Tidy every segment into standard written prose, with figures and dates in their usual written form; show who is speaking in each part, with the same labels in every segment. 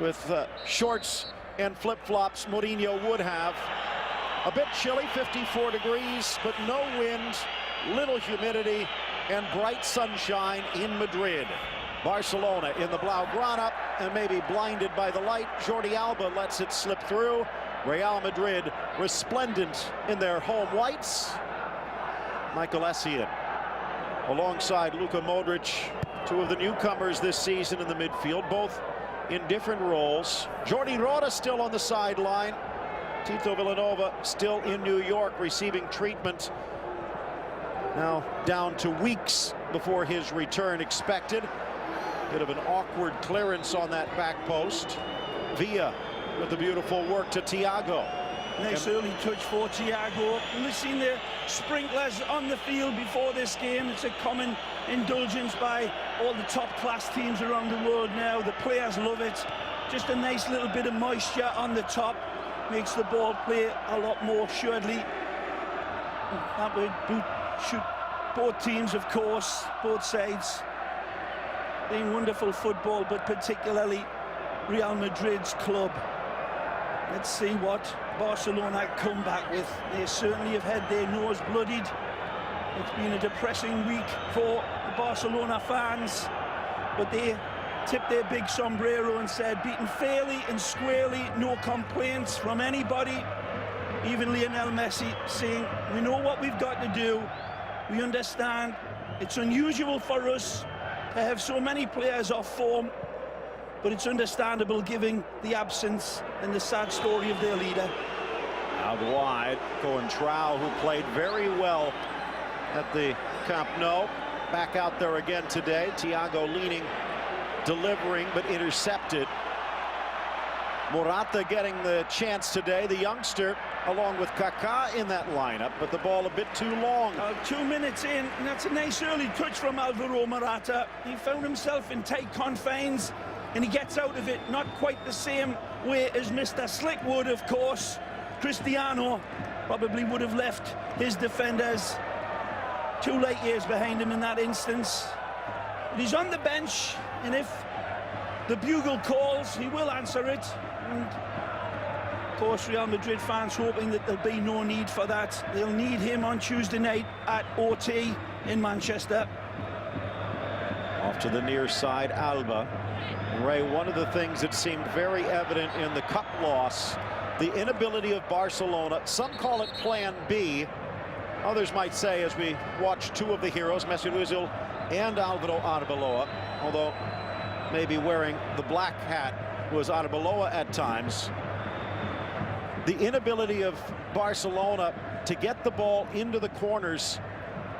Speaker 1: with shorts and flip-flops. Mourinho would have. A bit chilly, 54 degrees, but no wind, little humidity, and bright sunshine in Madrid. Barcelona in the Blaugrana, and maybe blinded by the light. Jordi Alba lets it slip through. Real Madrid resplendent in their home whites. Michael Essien alongside Luka Modric, two of the newcomers this season in the midfield, both in different roles. Jordi Roda still on the sideline. Tito Villanova still in New York receiving treatment. Now down to weeks before his return expected. Bit of an awkward clearance on that back post. Villa with the beautiful work to Thiago.
Speaker 2: Nice early touch for Thiago. We've seen the sprinklers on the field before this game. It's a common indulgence by all the top class teams around the world now. The players love it. Just a nice little bit of moisture on the top makes the ball play a lot more assuredly. That would shoot both teams, of course, both sides playing wonderful football, but particularly Real Madrid's club. Let's see what Barcelona come back with. They certainly have had their nose bloodied. It's been a depressing week for the Barcelona fans, but they tipped their big sombrero and said, beaten fairly and squarely, no complaints from anybody. Even Lionel Messi saying, we know what we've got to do. We understand it's unusual for us to have so many players off form, but it's understandable given the absence and the sad story of their leader.
Speaker 1: Out wide, Coentrao, who played very well at the Camp Nou, back out there again today. Thiago leaning, delivering, but intercepted. Morata getting the chance today, the youngster, along with Kaká in that lineup, but the ball a bit too long.
Speaker 2: 2 minutes in, and that's a nice early touch from Alvaro Morata. He found himself in tight confines, and he gets out of it not quite the same way as Mr. Slick would, of course. Cristiano probably would have left his defenders 2 light years behind him in that instance. But he's on the bench, and if the bugle calls, he will answer it. And of course, Real Madrid fans hoping that there'll be no need for that. They'll need him on Tuesday night at OT in Manchester.
Speaker 1: Off to the near side, Alba. Ray, one of the things that seemed very evident in the cup loss, the inability of Barcelona, some call it Plan B, others might say, as we watch two of the heroes, Mesut Ozil and Alvaro Arbeloa, although maybe wearing the black hat was Arbeloa at times. The inability of Barcelona to get the ball into the corners.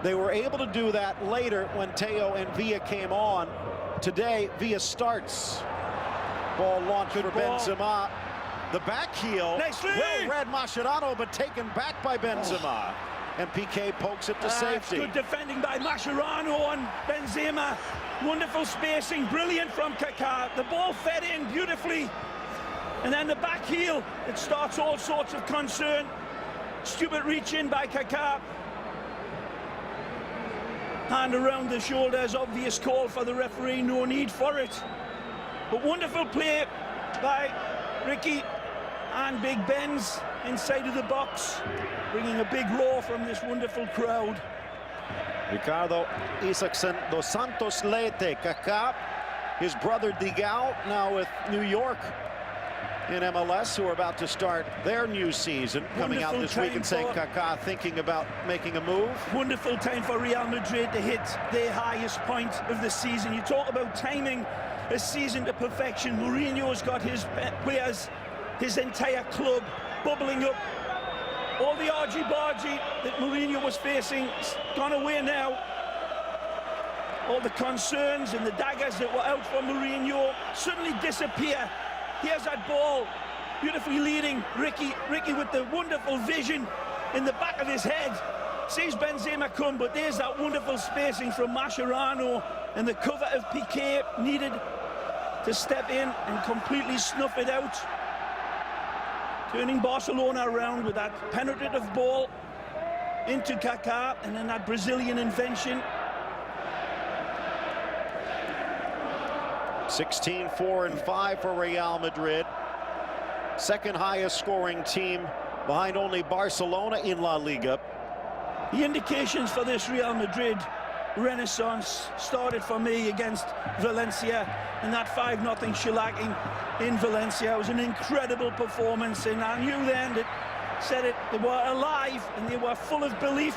Speaker 1: They were able to do that later when Teo and Villa came on. Today, Villa starts. Ball launched for Benzema. The back heel, well read Mascherano, but taken back by Benzema. And Piqué pokes it to safety.
Speaker 2: Good defending by Mascherano on Benzema. Wonderful spacing, brilliant from Kaká. The ball fed in beautifully. And then the back heel, it starts all sorts of concern. Stupid reach in by Kaká. Hand around the shoulders, obvious call for the referee, no need for it. But wonderful play by Ricky and Big Benz inside of the box, bringing a big roar from this wonderful crowd.
Speaker 1: Ricardo Isaacson dos Santos Leite, Kaká, his brother Digao, now with New York in MLS, who are about to start their new season, coming out this week and saying Kaká thinking about making a move.
Speaker 2: Wonderful time for Real Madrid to hit their highest point of the season. You talk about timing a season to perfection. Mourinho's got his players, his entire club bubbling up. All the argy-bargy that Mourinho was facing is gone away now. All the concerns and the daggers that were out for Mourinho suddenly disappear. Here's that ball, beautifully leading Ricky with the wonderful vision in the back of his head. Sees Benzema come, but there's that wonderful spacing from Mascherano, and the cover of Piqué needed to step in and completely snuff it out. Turning Barcelona around with that penetrative ball into Kaká, and then that Brazilian invention.
Speaker 1: 16-4-5 for Real Madrid. Second highest scoring team behind only Barcelona in La Liga.
Speaker 2: The indications for this Real Madrid renaissance started for me against Valencia in that 5-0 shellacking in Valencia. It was an incredible performance, and I knew then that they were alive and they were full of belief.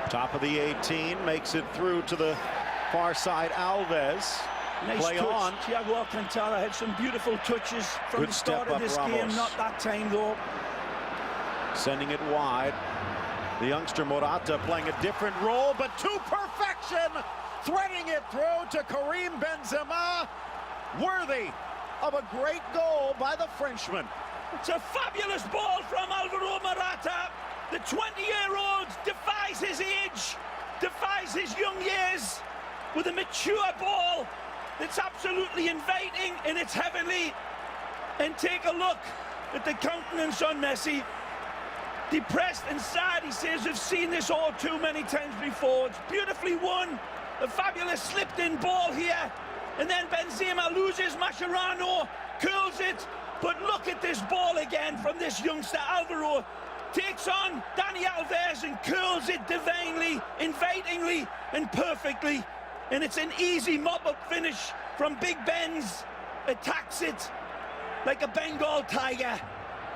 Speaker 1: Top of the 18, makes it through to the far side. Alves.
Speaker 2: Nice
Speaker 1: Play
Speaker 2: touch.
Speaker 1: on.
Speaker 2: Thiago Alcantara had some beautiful touches from the start of this game. Not that time though.
Speaker 1: Sending it wide. The youngster Morata playing a different role, but to perfection, threading it through to Karim Benzema, worthy of a great goal by the Frenchman.
Speaker 2: It's a fabulous ball from Alvaro Morata. The 20-year-old defies his age, defies his young years, with a mature ball that's absolutely inviting and it's heavenly. And take a look at the countenance on Messi. Depressed and sad, he says, "I've seen this all too many times before." It's beautifully won. A fabulous slipped-in ball here. And then Benzema loses Mascherano, curls it. But look at this ball again from this youngster. Alvaro takes on Dani Alves and curls it divinely, invitingly, and perfectly. And it's an easy mop-up finish from Big Benz. Attacks it like a Bengal tiger.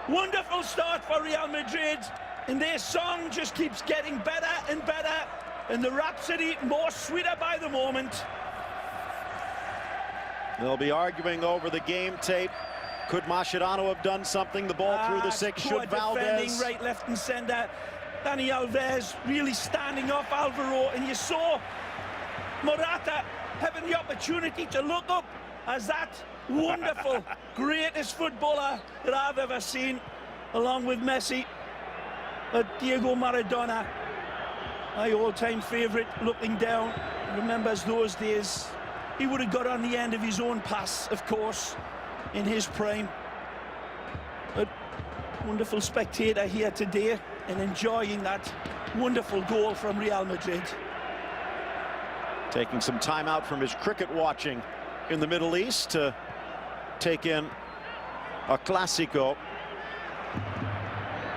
Speaker 2: Wonderful start for Real Madrid, and their song just keeps getting better and better, and the rhapsody more sweeter by the moment.
Speaker 1: They'll be arguing over the game tape. Could Mascherano have done something? The ball through the six. Should Valdez?
Speaker 2: Right, left, and centre. Dani Alves really standing off Alvaro, and you saw Morata having the opportunity to look up as that wonderful, greatest footballer that I've ever seen, along with Messi, Diego Maradona, my all-time favourite, looking down, remembers those days. He would have got on the end of his own pass, of course, in his prime. But wonderful spectator here today and enjoying that wonderful goal from Real Madrid.
Speaker 1: Taking some time out from his cricket watching in the Middle East to take in a Clasico.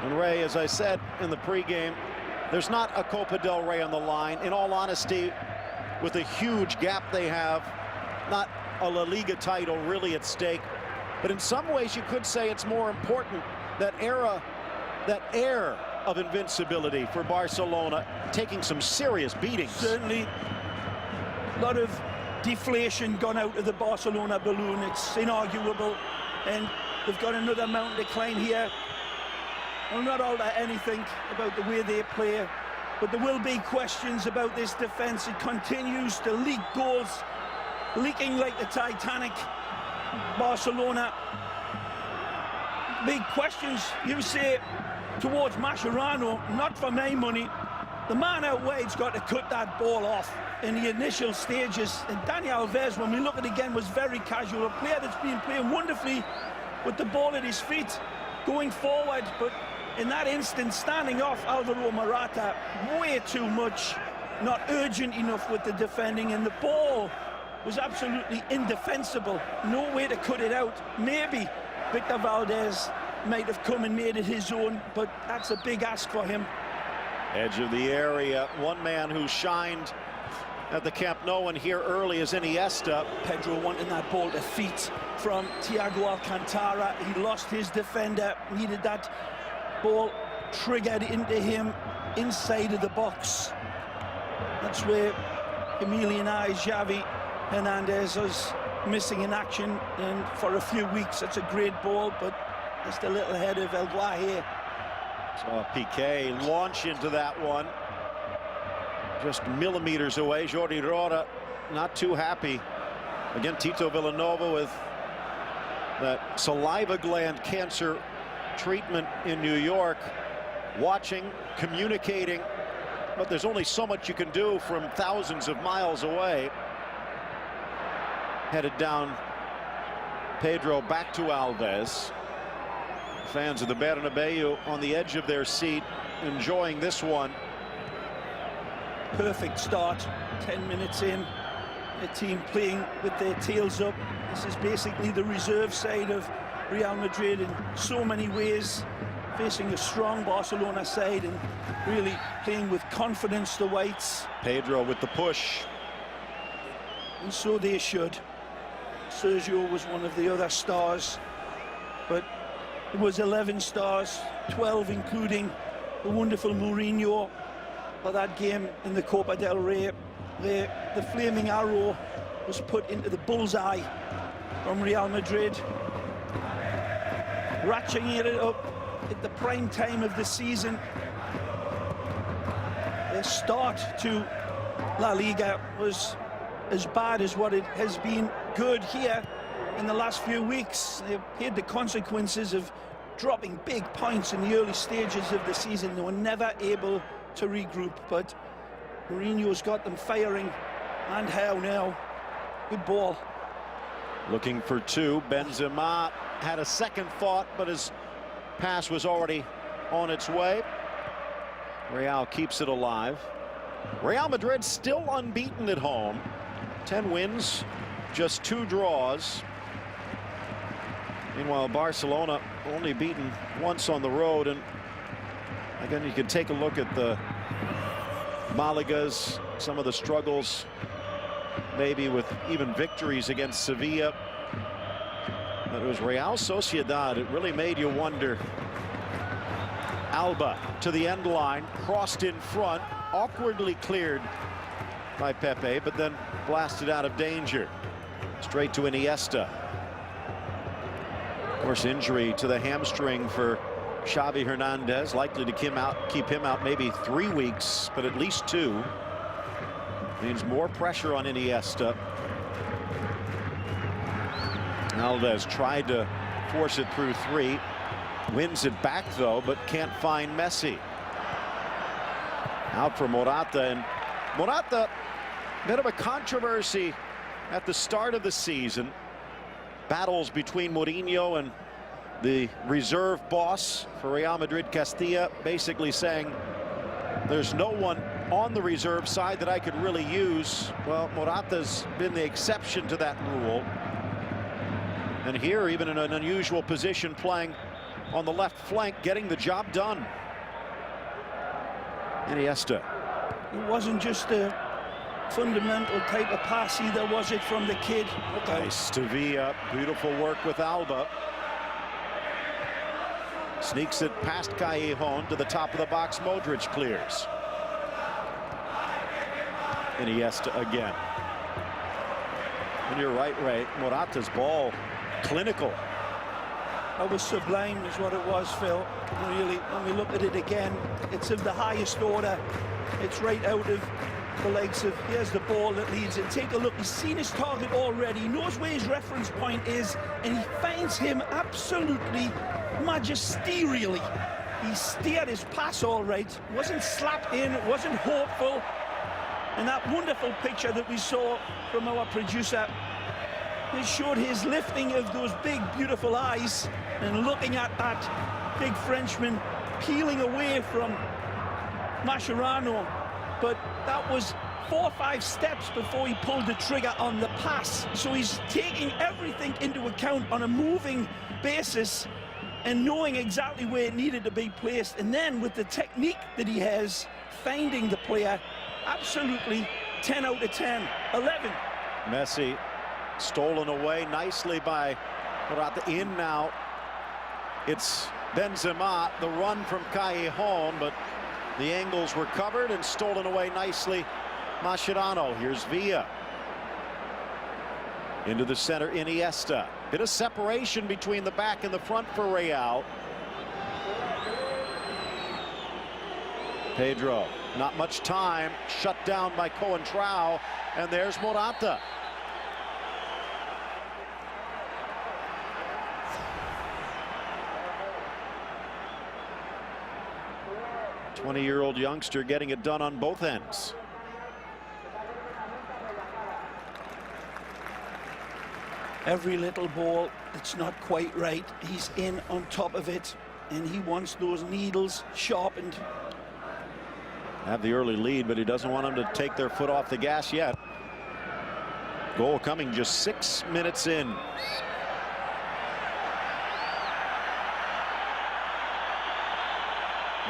Speaker 1: And Ray, as I said in the pregame, there's not a Copa del Rey on the line. In all honesty, with a huge gap they have, not a La Liga title really at stake. But in some ways you could say it's more important, that air of invincibility for Barcelona, taking some serious beatings.
Speaker 2: Certainly a lot of deflation gone out of the Barcelona balloon. It's inarguable, and they've got another mountain to climb here. I'll not alter anything about the way they play, but there will be questions about this defence. It continues to leak goals, leaking like the Titanic. Barcelona, big questions, you say, towards Mascherano. Not for my money. The man out wide's got to cut that ball off in the initial stages. And Dani Alves, when we look at it again, was very casual. A player that's been playing wonderfully with the ball at his feet, going forward. But in that instance, standing off Alvaro Morata way too much, not urgent enough with the defending, and the ball was absolutely indefensible. No way to cut it out. Maybe Victor Valdez might have come and made it his own, but that's a big ask for him.
Speaker 1: Edge of the area. One man who shined at the Camp Nou and here early is Iniesta.
Speaker 2: Pedro wanting that ball to feet from Thiago Alcantara. He lost his defender, needed that ball triggered into him inside of the box. That's where Xavi Hernandez is missing in action, and for a few weeks it's a great ball, but just a little ahead of El Guaje.
Speaker 1: Saw Piqué launch into that one, just millimeters away. Jordi Roda not too happy. Again, Tito Villanova with that saliva gland cancer treatment in New York, watching, communicating, but there's only so much you can do from thousands of miles away. Headed down Pedro, back to Alves. Fans of the Bernabeu on the edge of their seat, enjoying this one.
Speaker 2: Perfect start, 10 minutes in, a team playing with their tails up. This is basically the reserve side of Real Madrid in so many ways, facing a strong Barcelona side and really playing with confidence, the Whites.
Speaker 1: Pedro with the push.
Speaker 2: And so they should. Sergio was one of the other stars, but it was 11 stars, 12 including the wonderful Mourinho for that game in the Copa del Rey. The flaming arrow was put into the bullseye from Real Madrid, ratcheting it up at the prime time of the season. Their start to La Liga was as bad as what it has been good here in the last few weeks. They've paid the consequences of dropping big points in the early stages of the season. They were never able to regroup, but Mourinho's got them firing, and how now. Good ball.
Speaker 1: Looking for two. Benzema had a second thought, but his pass was already on its way. Real keeps it alive. Real Madrid still unbeaten at home. 10 wins, just 2 draws. Meanwhile, Barcelona only beaten once on the road. And again, you can take a look at the Malagas, some of the struggles, maybe with even victories against Sevilla. But it was Real Sociedad. It really made you wonder. Alba to the end line, crossed in front, awkwardly cleared by Pepe, but then blasted out of danger. Straight to Iniesta. Of course, injury to the hamstring for Xavi Hernandez, likely to keep him out maybe 3 weeks, but at least 2. Means more pressure on Iniesta. Alves tried to force it through 3. Wins it back, though, but can't find Messi. Out for Morata. And Morata, bit of a controversy at the start of the season. Battles between Mourinho and the reserve boss for Real Madrid, Castilla, basically saying there's no one on the reserve side that I could really use. Well, Morata's been the exception to that rule. And here, even in an unusual position, playing on the left flank, getting the job done. Iniesta.
Speaker 2: It wasn't just a fundamental type of pass either, was it, from the kid?
Speaker 1: Nice to Villa. Beautiful work with Alba. Sneaks it past Callejon to the top of the box. Modric clears. Iniesta again. And you're right, Ray. Morata's ball, clinical.
Speaker 2: That was sublime is what it was, Phil. Really, when we look at it again, it's of the highest order. It's right out of the legs of, here's the ball that leads it. Take a look, he's seen his target already. He knows where his reference point is, and he finds him absolutely magisterially. He steered his pass all right. It wasn't slapped in, it wasn't hopeful. And that wonderful picture that we saw from our producer, it showed his lifting of those big, beautiful eyes and looking at that big Frenchman peeling away from Mascherano. But that was 4 or 5 steps before he pulled the trigger on the pass. So he's taking everything into account on a moving basis and knowing exactly where it needed to be placed. And then with the technique that he has, finding the player, absolutely 10 out of 10. 11.
Speaker 1: Messi stolen away nicely by Morata. In now. It's Benzema, the run from Callejon, but the angles were covered and stolen away nicely. Mascherano. Here's Villa. Into the center, Iniesta. Bit of separation between the back and the front for Real. Pedro, not much time. Shut down by Coentrao. And there's Morata. A 20-year-old youngster getting it done on both ends.
Speaker 2: Every little ball that's not quite right, he's in on top of it, and he wants those needles sharpened.
Speaker 1: Have the early lead, but he doesn't want them to take their foot off the gas yet. Goal coming just 6 minutes in.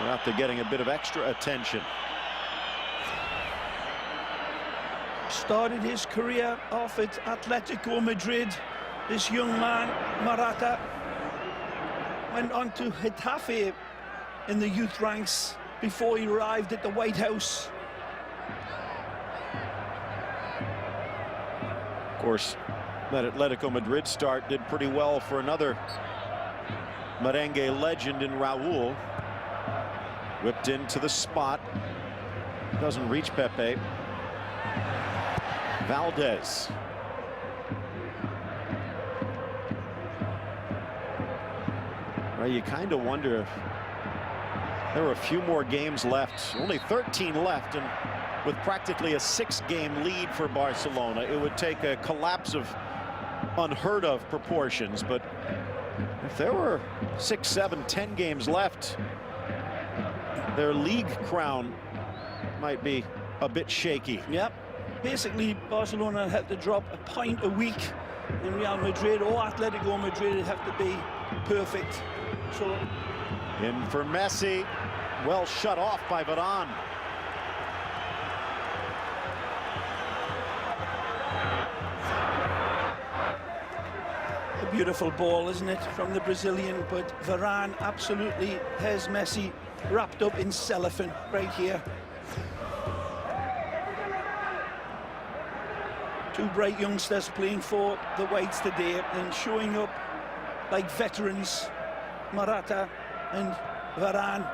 Speaker 1: After getting a bit of extra attention.
Speaker 2: Started his career off at Atletico Madrid. This young man, Morata, went on to Getafe in the youth ranks before he arrived at the White House.
Speaker 1: Of course, that Atletico Madrid start did pretty well for another merengue legend in Raul. Whipped into the spot. Doesn't reach Pepe. Valdez. Well, you kind of wonder if there were a few more games left. Only 13 left, and with practically a 6-game lead for Barcelona, it would take a collapse of unheard of proportions. But if there were 6, 7, 10 games left, their league crown might be a bit shaky.
Speaker 2: Yep. Basically, Barcelona had to drop a point a week in Real Madrid, or Atletico Madrid would have to be perfect. So
Speaker 1: in for Messi. Well shut off by Varane.
Speaker 2: A beautiful ball, isn't it, from the Brazilian, but Varane absolutely has Messi wrapped up in cellophane right here. Two bright youngsters playing for the Whites today and showing up like veterans, Morata and Varane.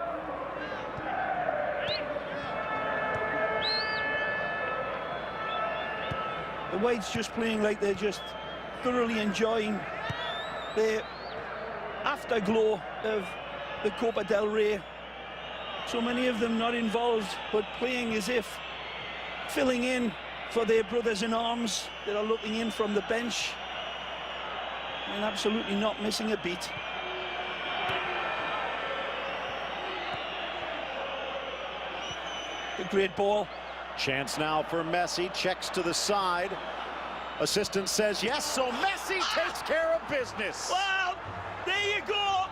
Speaker 2: The Whites just playing like they're just thoroughly enjoying the afterglow of the Copa del Rey. So many of them not involved, but playing as if filling in for their brothers in arms that are looking in from the bench and absolutely not missing a beat. A great ball.
Speaker 1: Chance now for Messi. Checks to the side. Assistant says yes, so Messi takes care of business.
Speaker 2: Well, there you go.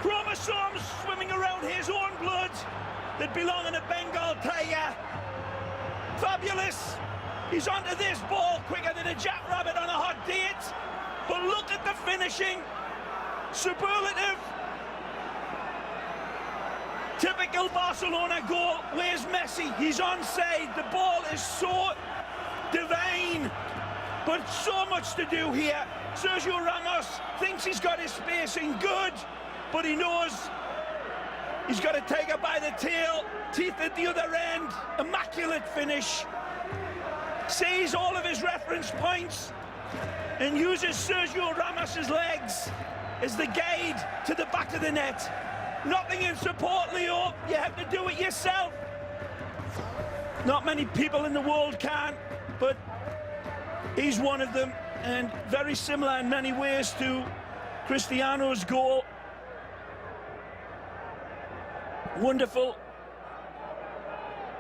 Speaker 2: Chromosomes swimming around his own blood that belong in a Bengal tiger. Fabulous. He's onto this ball quicker than a jackrabbit on a hot date. But look at the finishing. Superlative. Typical Barcelona goal. Where's Messi? He's onside. The ball is so divine. But so much to do here. Sergio Ramos thinks he's got his spacing good, but he knows he's got to take it by the tail. Teeth at the other end. Immaculate finish. Sees all of his reference points and uses Sergio Ramos's legs as the guide to the back of the net. Nothing in support, Leo. You have to do it yourself. Not many people in the world can, but he's one of them, and very similar in many ways to Cristiano's goal. Wonderful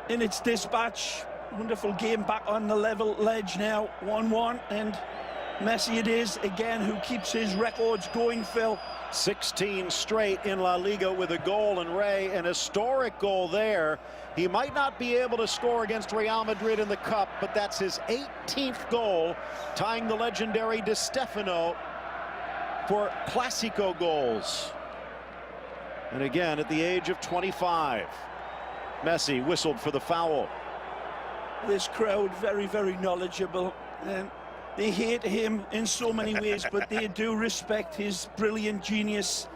Speaker 2: in its dispatch. Wonderful game back on the level ledge now, 1-1, and Messi it is again who keeps his records going, Phil.
Speaker 1: 16 straight in La Liga with a goal, and Ray, an historic goal there. He might not be able to score against Real Madrid in the Cup, but that's his 18th goal, tying the legendary Di Stefano for Clasico goals. And again, at the age of 25, Messi whistled for the foul.
Speaker 2: This crowd very, very knowledgeable, and they hate him in so many ways, but they do respect his brilliant genius.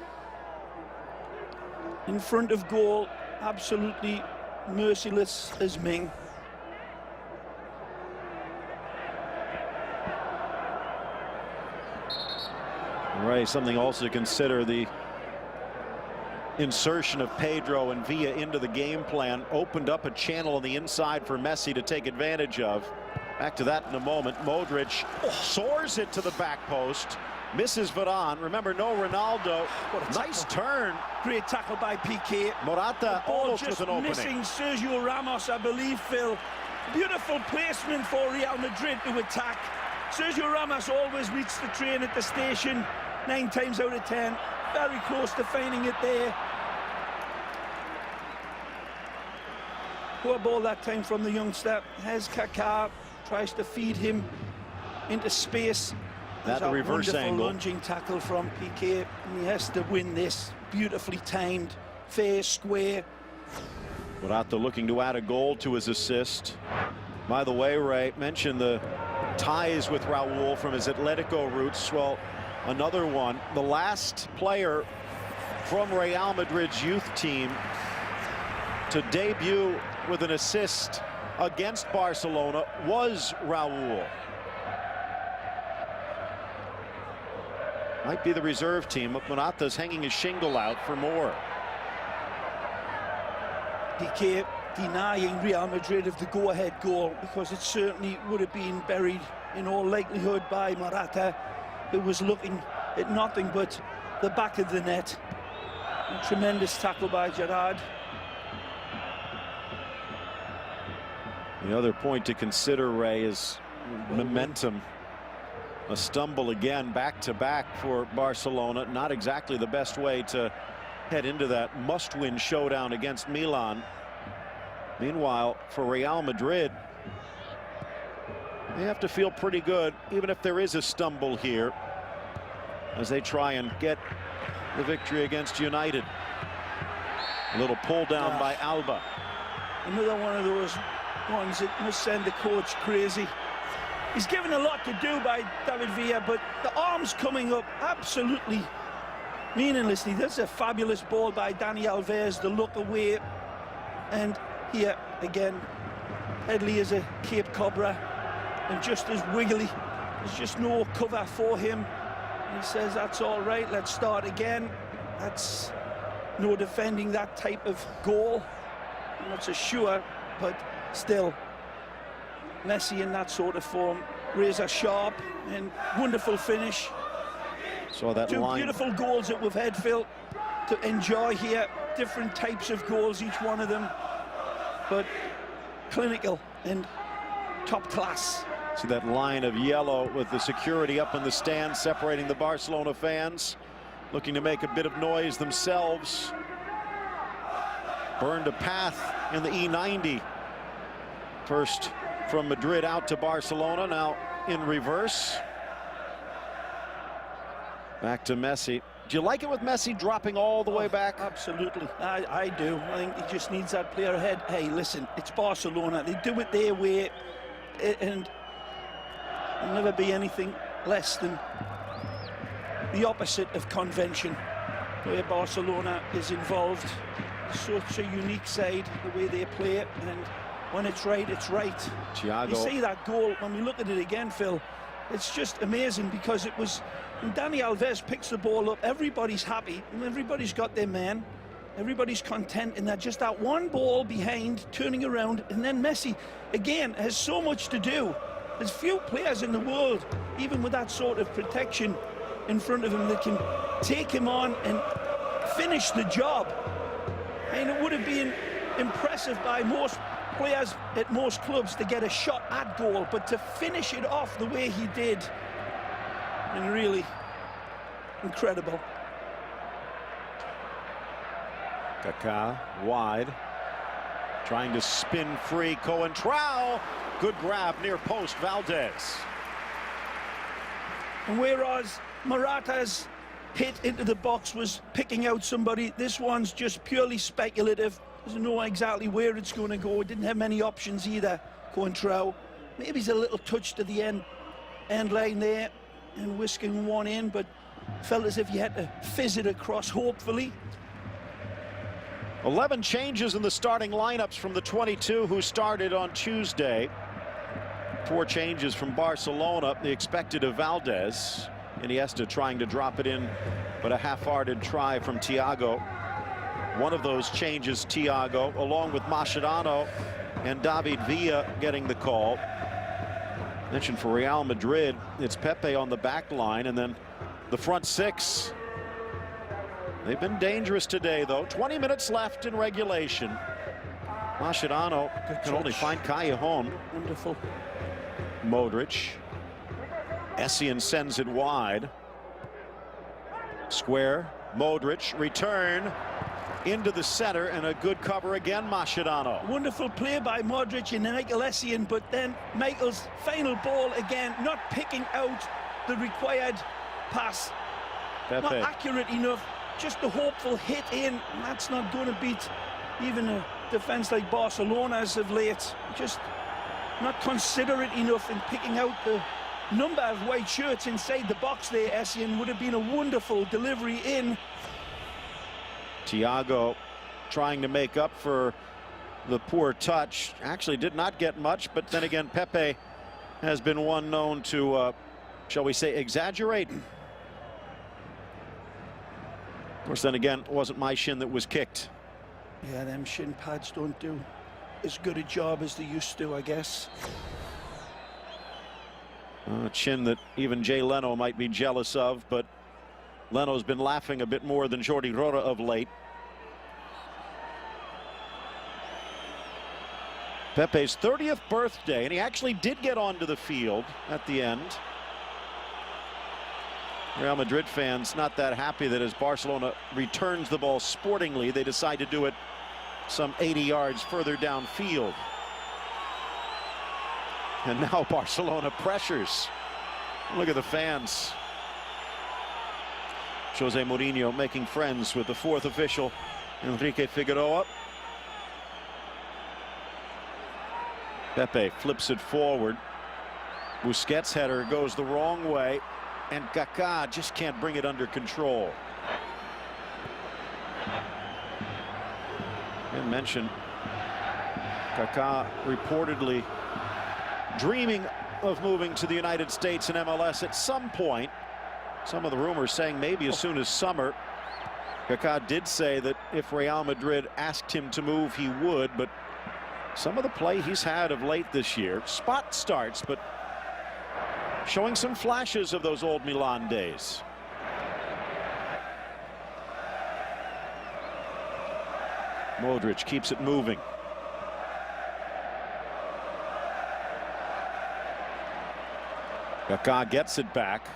Speaker 2: In front of goal, absolutely merciless as Ming.
Speaker 1: Right, something also to consider, the insertion of Pedro and Villa into the game plan opened up a channel on the inside for Messi to take advantage of. Back to that in a moment. Modric soars it to the back post, misses Varane. Remember, no Ronaldo. What a nice turn.
Speaker 2: Great tackle by Piqué.
Speaker 1: Morata almost with an opening.
Speaker 2: Missing Sergio Ramos, I believe, Phil. Beautiful placement for Real Madrid to attack. Sergio Ramos always meets the train at the station, 9 times out of 10. Very close to finding it there. Poor ball that time from the youngster. Has Kaká, tries to feed him into space.
Speaker 1: That
Speaker 2: a
Speaker 1: reverse angle.
Speaker 2: Lunging tackle from Piqué, and he has to win this. Beautifully timed, fair, square.
Speaker 1: Morata looking to add a goal to his assist. By the way, Ray mentioned the ties with Raul from his Atletico roots. Well, another one. The last player from Real Madrid's youth team to debut with an assist against Barcelona was Raul. Might be the reserve team. Morata's hanging his shingle out for more.
Speaker 2: Piqué denying Real Madrid of the go-ahead goal, because it certainly would have been buried in all likelihood by Morata, who was looking at nothing but the back of the net. A tremendous tackle by Gerrard.
Speaker 1: The other point to consider, Ray, is momentum. A stumble again, back-to-back for Barcelona. Not exactly the best way to head into that must-win showdown against Milan. Meanwhile, for Real Madrid, they have to feel pretty good, even if there is a stumble here, as they try and get the victory against United. A little pull down by Alba.
Speaker 2: Another one of those ones that must send the coach crazy. He's given a lot to do by David Villa, but the arms coming up absolutely meaninglessly. That's a fabulous ball by Dani Alves, the look away. And here again, Headley is a Cape Cobra and just as wiggly. There's just no cover for him. And he says, that's all right, let's start again. That's no defending that type of goal. I'm not so sure, but still, Messi in that sort of form, razor sharp and wonderful finish.
Speaker 1: So that
Speaker 2: Two
Speaker 1: line.
Speaker 2: Beautiful goals that we've had, Phil, to enjoy here. Different types of goals, each one of them, but clinical and top class.
Speaker 1: See that line of yellow with the security up in the stands separating the Barcelona fans, looking to make a bit of noise themselves. Burned a path in the E90. First from Madrid out to Barcelona, now in reverse. Back to Messi. Do you like it with Messi dropping all the way back?
Speaker 2: Absolutely, I do. I think he just needs that player ahead. Hey, listen, it's Barcelona. They do it their way, and there'll never be anything less than the opposite of convention, where Barcelona is involved. Such a unique side, the way they play it, and when it's right, it's right.
Speaker 1: Thiago.
Speaker 2: You see that goal, when we look at it again, Phil, it's just amazing, because it was, when Dani Alves picks the ball up, everybody's happy, and everybody's got their man, everybody's content in that, just that one ball behind, turning around, and then Messi, again, has so much to do. There's few players in the world, even with that sort of protection in front of him, that can take him on and finish the job. And it would have been impressive by most players at most clubs to get a shot at goal, but to finish it off the way he did, and really incredible.
Speaker 1: Kaká wide, trying to spin free. Coentrao, good grab near post. Valdez.
Speaker 2: And whereas Morata's hit into the box was picking out somebody, this one's just purely speculative. Doesn't know exactly where it's going to go. Didn't have many options either, Coentrao. Maybe he's a little touch to the end line there and whisking one in, but felt as if you had to fizz it across, hopefully.
Speaker 1: 11 changes in the starting lineups from the 22 who started on Tuesday. 4 changes from Barcelona, the expected of Valdez. Iniesta trying to drop it in, but a half-hearted try from Thiago. One of those changes, Thiago, along with Mascherano and David Villa getting the call. Mentioned for Real Madrid, it's Pepe on the back line, and then the front 6. They've been dangerous today, though. 20 minutes left in regulation. Mascherano can only find Callejon.
Speaker 2: Wonderful.
Speaker 1: Modric. Essien sends it wide. Square. Modric. Return. Into the center, and a good cover again, Mascherano.
Speaker 2: Wonderful play by Modric and Michael Essien, but then Michael's final ball again, not picking out the required pass.
Speaker 1: Pepe.
Speaker 2: Not accurate enough, just a hopeful hit in, and that's not going to beat even a defence like Barcelona as of late. Just not considerate enough in picking out the number of white shirts inside the box there. Essien would have been a wonderful delivery in.
Speaker 1: Thiago trying to make up for the poor touch. Actually did not get much, but then again, Pepe has been one known to, shall we say, exaggerate. Of course, then again, it wasn't my shin that was kicked.
Speaker 2: Yeah, them shin pads don't do as good a job as they used to, I guess.
Speaker 1: A chin that even Jay Leno might be jealous of, but Leno's been laughing a bit more than Jordi Rora of late. Pepe's 30th birthday, and he actually did get onto the field at the end. Real Madrid fans not that happy that as Barcelona returns the ball sportingly, they decide to do it some 80 yards further downfield. And now Barcelona pressures. Look at the fans. Jose Mourinho making friends with the fourth official, Enrique Figueroa. Pepe flips it forward. Busquets' header goes the wrong way, and Kaká just can't bring it under control. I mentioned Kaká reportedly dreaming of moving to the United States and MLS at some point. Some of the rumors saying maybe as soon as summer. Kaká did say that if Real Madrid asked him to move, he would, but some of the play he's had of late this year, spot starts, but showing some flashes of those old Milan days. Modric keeps it moving. Kaká gets it back.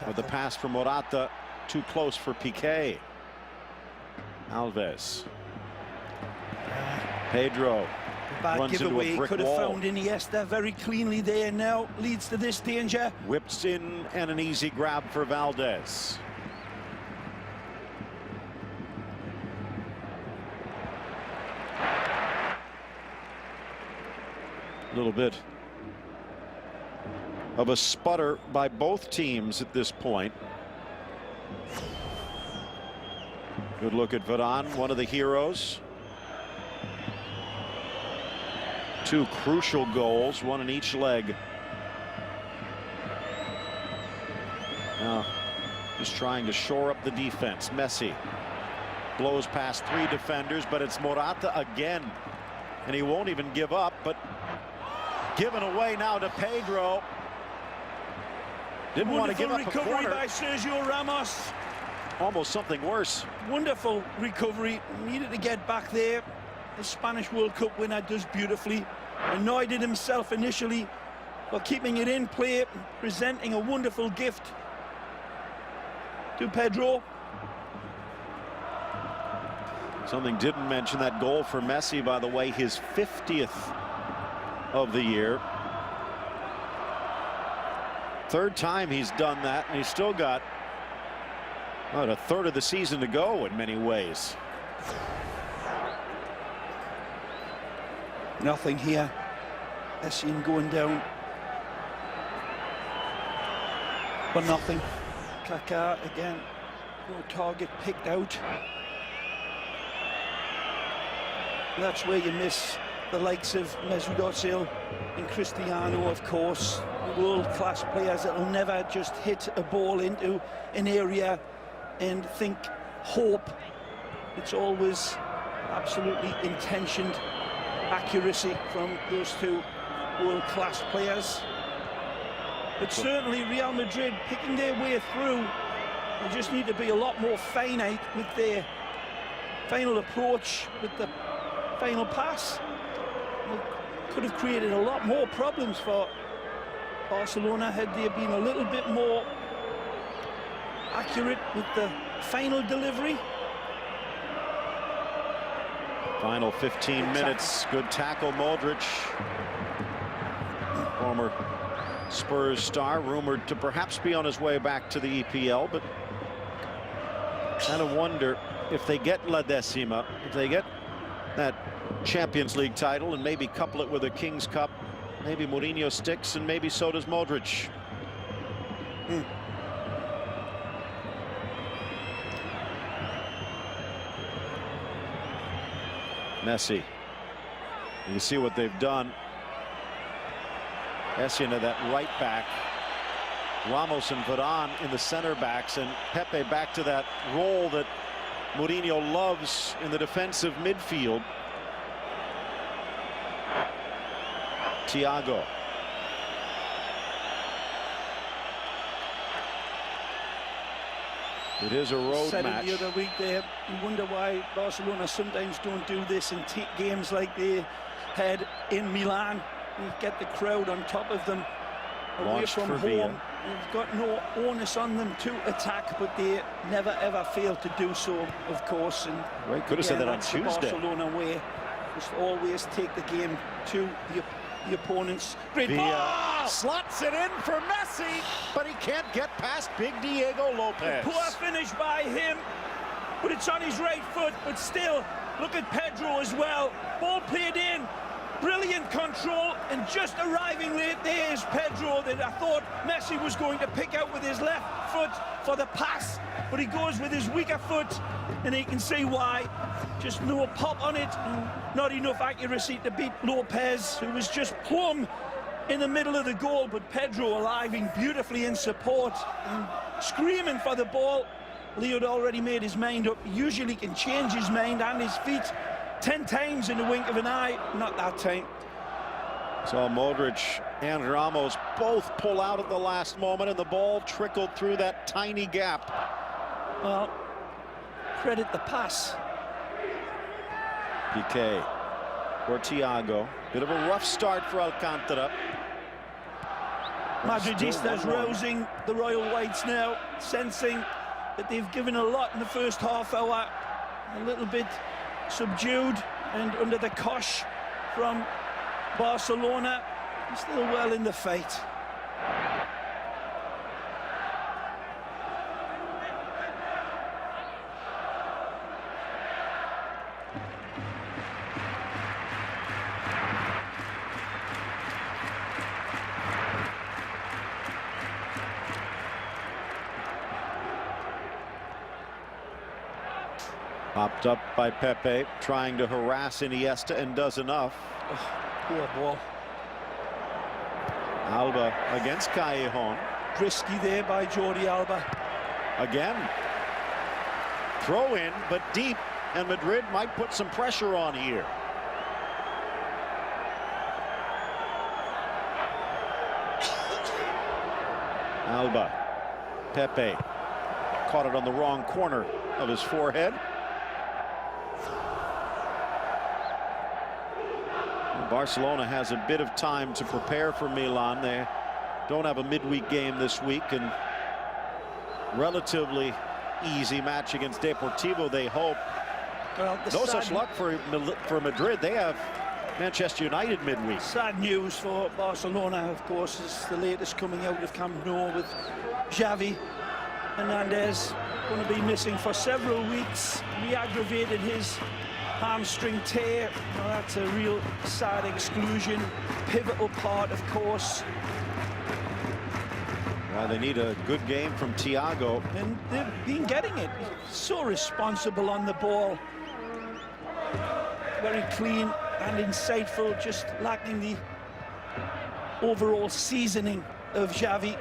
Speaker 1: With the pass from Morata, too close for Piqué. Alves. Pedro
Speaker 2: Bad
Speaker 1: runs into
Speaker 2: giveaway.
Speaker 1: a brick
Speaker 2: Could have
Speaker 1: wall.
Speaker 2: found Iniesta very cleanly there. Now leads to this danger.
Speaker 1: Whips in, and an easy grab for Valdez. A little bit of a sputter by both teams at this point. Good look at Varane, one of the heroes. Two crucial goals, one in each leg. Now, just trying to shore up the defense. Messi blows past three defenders, but it's Morata again. And he won't even give up, but given away now to Pedro. Didn't want to give up a
Speaker 2: recovery
Speaker 1: corner.
Speaker 2: by Sergio Ramos.
Speaker 1: Almost something worse.
Speaker 2: Wonderful recovery. Needed to get back there. The Spanish World Cup winner does beautifully. Annoyed at himself initially, but keeping it in play, presenting a wonderful gift to Pedro.
Speaker 1: Something didn't mention that goal for Messi, by the way, his 50th of the year. Third time he's done that, and he's still got about a third of the season to go in many ways.
Speaker 2: Nothing here. Essien going down. But nothing. Kaká again. No target picked out. That's where you miss the likes of Mesut Ozil and Cristiano, of course. World-class players that will never just hit a ball into an area and think hope. It's always absolutely intentioned accuracy from those two world-class players. But certainly Real Madrid picking their way through. They just need to be a lot more finite with their final approach, with the final pass. Could have created a lot more problems for Barcelona had they been a little bit more accurate with the final delivery.
Speaker 1: Final 15 minutes. Good tackle, Modric. Former Spurs star, rumored to perhaps be on his way back to the EPL, but kind of wonder if they get La Decima, if they get that Champions League title and maybe couple it with a King's Cup, maybe Mourinho sticks and maybe so does Modric. Messi. You see what they've done. Essien at that right back. Ramos and Varane in the center backs, and Pepe back to that role that Mourinho loves in the defensive midfield. Thiago. It is a road
Speaker 2: said
Speaker 1: match.
Speaker 2: It the other week there, you wonder why Barcelona sometimes don't do this in games like they had in Milan. You get the crowd on top of them away
Speaker 1: Launched
Speaker 2: from
Speaker 1: for
Speaker 2: home.
Speaker 1: Villa.
Speaker 2: They've got no onus on them to attack, but they never ever fail to do so, of course. And
Speaker 1: Right, could have said that on
Speaker 2: that's the
Speaker 1: Tuesday.
Speaker 2: Barcelona way. Just always take the game to the opponents. Great ball!
Speaker 1: Slots it in for Messi, but he can't get past big Diego Lopez.
Speaker 2: Poor finish by him, but it's on his right foot. But still, look at Pedro as well. Ball played in. Brilliant control, and just arriving late there is Pedro that I thought Messi was going to pick out with his left foot for the pass, but he goes with his weaker foot, and you can see why. Just no pop on it, and not enough accuracy to beat Lopez, who was just plumb in the middle of the goal, but Pedro arriving beautifully in support and screaming for the ball. Leo had already made his mind up. Usually can change his mind and his feet 10 times in the wink of an eye. Not that time.
Speaker 1: So Modric and Ramos both pull out at the last moment, and the ball trickled through that tiny gap.
Speaker 2: Well, credit the pass.
Speaker 1: Piqué for Thiago. Bit of a rough start for Alcantara.
Speaker 2: Madridistas rousing the Royal Whites now, sensing that they've given a lot in the first half hour. A little bit subdued and under the cosh from Barcelona. Still well in the fight.
Speaker 1: Popped up by Pepe, trying to harass Iniesta, and does enough.
Speaker 2: Oh, poor ball.
Speaker 1: Alba against Callejon.
Speaker 2: Risky there by Jordi Alba.
Speaker 1: Again. Throw in, but deep, and Madrid might put some pressure on here. Alba. Pepe caught it on the wrong corner of his forehead. Barcelona has a bit of time to prepare for Milan. They don't have a midweek game this week, and relatively easy match against Deportivo, they hope.
Speaker 2: Well,
Speaker 1: no such luck for Madrid. They have Manchester United midweek.
Speaker 2: Sad news for Barcelona, of course, is the latest coming out of Camp Nou with Xavi Hernandez going to be missing for several weeks. Re-aggravated his hamstring tear. Well, that's a real sad exclusion. Pivotal part, of course.
Speaker 1: Well, they need a good game from Thiago.
Speaker 2: And they've been getting it. So responsible on the ball. Very clean and insightful, just lacking the overall seasoning of Xavi.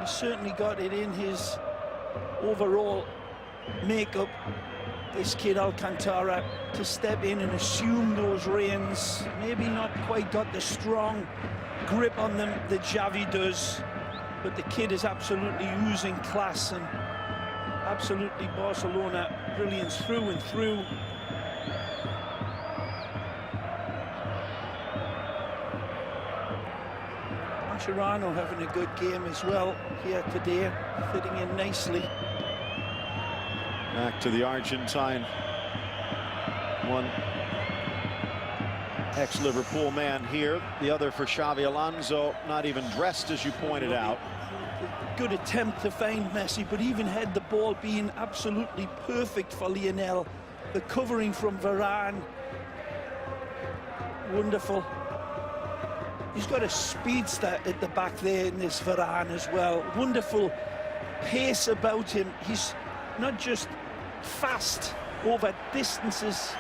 Speaker 2: He certainly got it in his overall makeup, this kid Alcantara, to step in and assume those reins. Maybe not quite got the strong grip on them that Xavi does, but the kid is absolutely oozing class, and Absolutely Barcelona brilliance through and through. Mascherano having a good game as well here today, fitting in nicely.
Speaker 1: Back to the Argentine. One ex-Liverpool man here, the other for Xavi Alonso, not even dressed, as you pointed out.
Speaker 2: Good attempt to find Messi, but even had the ball being absolutely perfect for Lionel. The covering from Varane, wonderful. He's got a speedster at the back there in this Varane as well. Wonderful pace about him. He's not just fast over distances,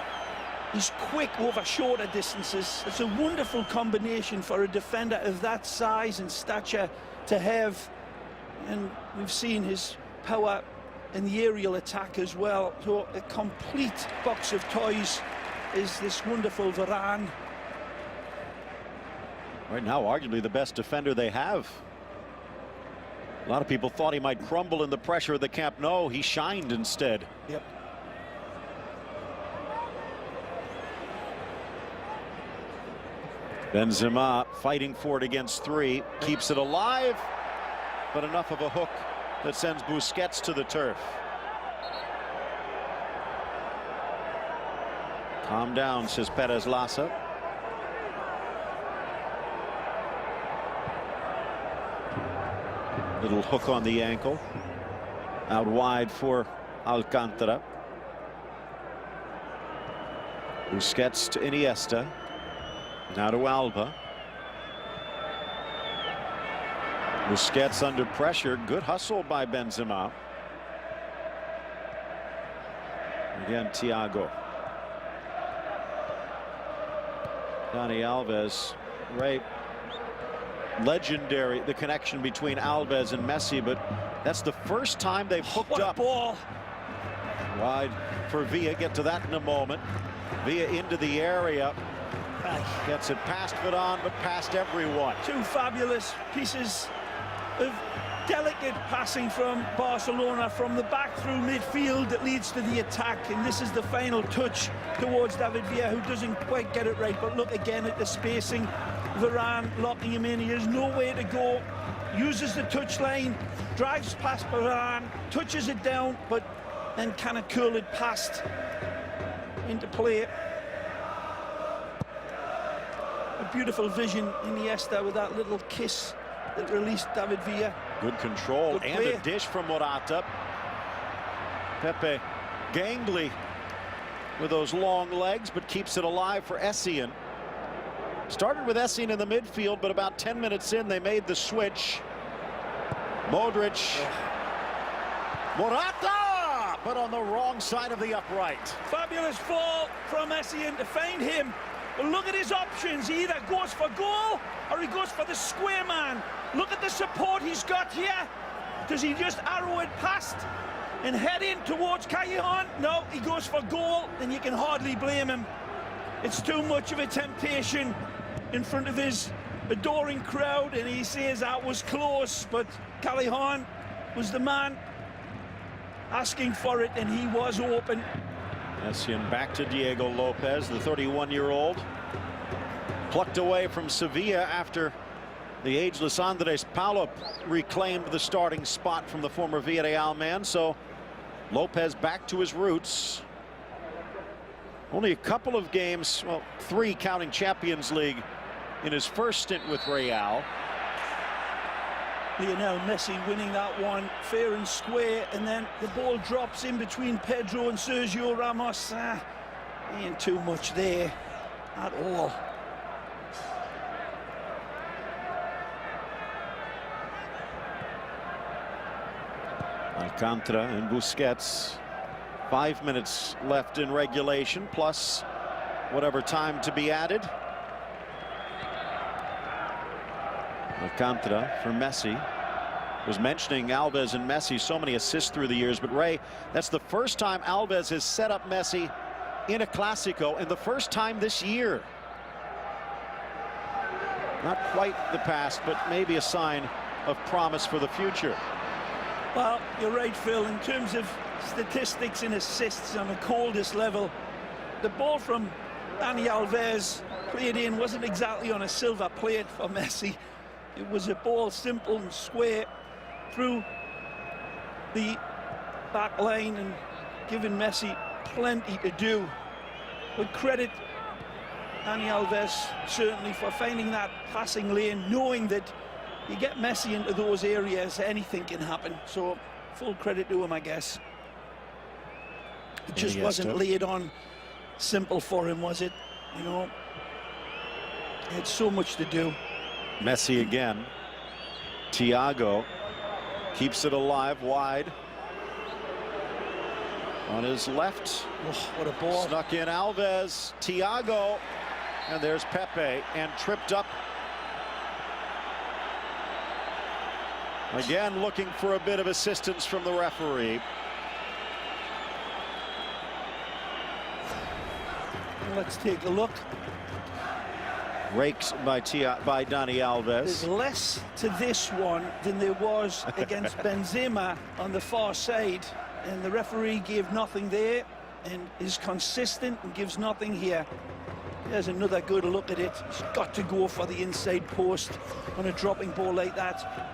Speaker 2: he's quick over shorter distances. It's a wonderful combination for a defender of that size and stature to have. And we've seen his power in the aerial attack as well. So a complete box of toys is this wonderful Varane.
Speaker 1: Right now, arguably the best defender they have. A lot of people thought he might crumble in the pressure of the Camp Nou. He shined instead.
Speaker 2: Yep.
Speaker 1: Benzema fighting for it against three, keeps it alive, but enough of a hook that sends Busquets to the turf. Calm down, says Perez Lassa. Little hook on the ankle. Out wide for Alcantara. Busquets to Iniesta. Now to Alba. Busquets under pressure. Good hustle by Benzema. Again, Thiago. Dani Alves. Ray, legendary, the connection between Alves and Messi, but that's the first time they've hooked up.
Speaker 2: Ball.
Speaker 1: Wide for Villa. Get to that in a moment. Villa into the area. Gets it past Varane, but past everyone.
Speaker 2: Two fabulous pieces of delicate passing from Barcelona from the back through midfield that leads to the attack, and this is the final touch towards David Villa, who doesn't quite get it right. But look again at the spacing. Varane locking him in. He has nowhere to go. Uses the touchline, drives past Varane, touches it down, but then kind of curl it past into play. A beautiful vision, Iniesta, with that little kiss that released David Villa.
Speaker 1: Good control. Good and a dish from Morata. Pepe gangly with those long legs, but keeps it alive for Essien. Started with Essien in the midfield, but about 10 minutes in, they made the switch. Modric. Morata! But on the wrong side of the upright.
Speaker 2: Fabulous fall from Essien to find him. But look at his options. He either goes for goal or he goes for the square man. Look at the support he's got here. Does he just arrow it past and head in towards Callejon? No, he goes for goal, and you can hardly blame him. It's too much of a temptation in front of his adoring crowd, and he says that was close, but Callejon was the man asking for it, and he was open.
Speaker 1: Essien back to Diego Lopez, the 31-year-old. Plucked away from Sevilla after the ageless Andres Paulo reclaimed the starting spot from the former Villarreal man. So Lopez back to his roots. Only a couple of games, well, 3 counting Champions League in his first stint with Real.
Speaker 2: Lionel Messi winning that one fair and square, and then the ball drops in between Pedro and Sergio Ramos. Ain't too much there at all.
Speaker 1: Alcantara and Busquets. 5 minutes left in regulation, plus whatever time to be added. Alcantara for Messi. Was mentioning Alves and Messi, so many assists through the years, but Ray, that's the first time Alves has set up Messi in a Clasico, and the first time this year. Not quite the past, but maybe a sign of promise for the future.
Speaker 2: Well, you're right, Phil. In terms of statistics and assists on the coldest level, the ball from Dani Alves played in wasn't exactly on a silver plate for Messi. It was a ball simple and square through the back line and giving Messi plenty to do. But credit Dani Alves certainly for finding that passing lane, knowing that you get Messi into those areas, anything can happen. So full credit to him, I guess. It just wasn't laid on simple for him, was it? You know, he had so much to do.
Speaker 1: Messi again. Thiago keeps it alive wide. On his left.
Speaker 2: Oh, what a ball.
Speaker 1: Snuck in Alves. Thiago. And there's Pepe. And tripped up. Again, looking for a bit of assistance from the referee.
Speaker 2: Let's take a look.
Speaker 1: Raked by Dani Alves.
Speaker 2: There's less to this one than there was against Benzema on the far side. And the referee gave nothing there and is consistent and gives nothing here. There's another good look at it. He's got to go for the inside post on a dropping ball like that.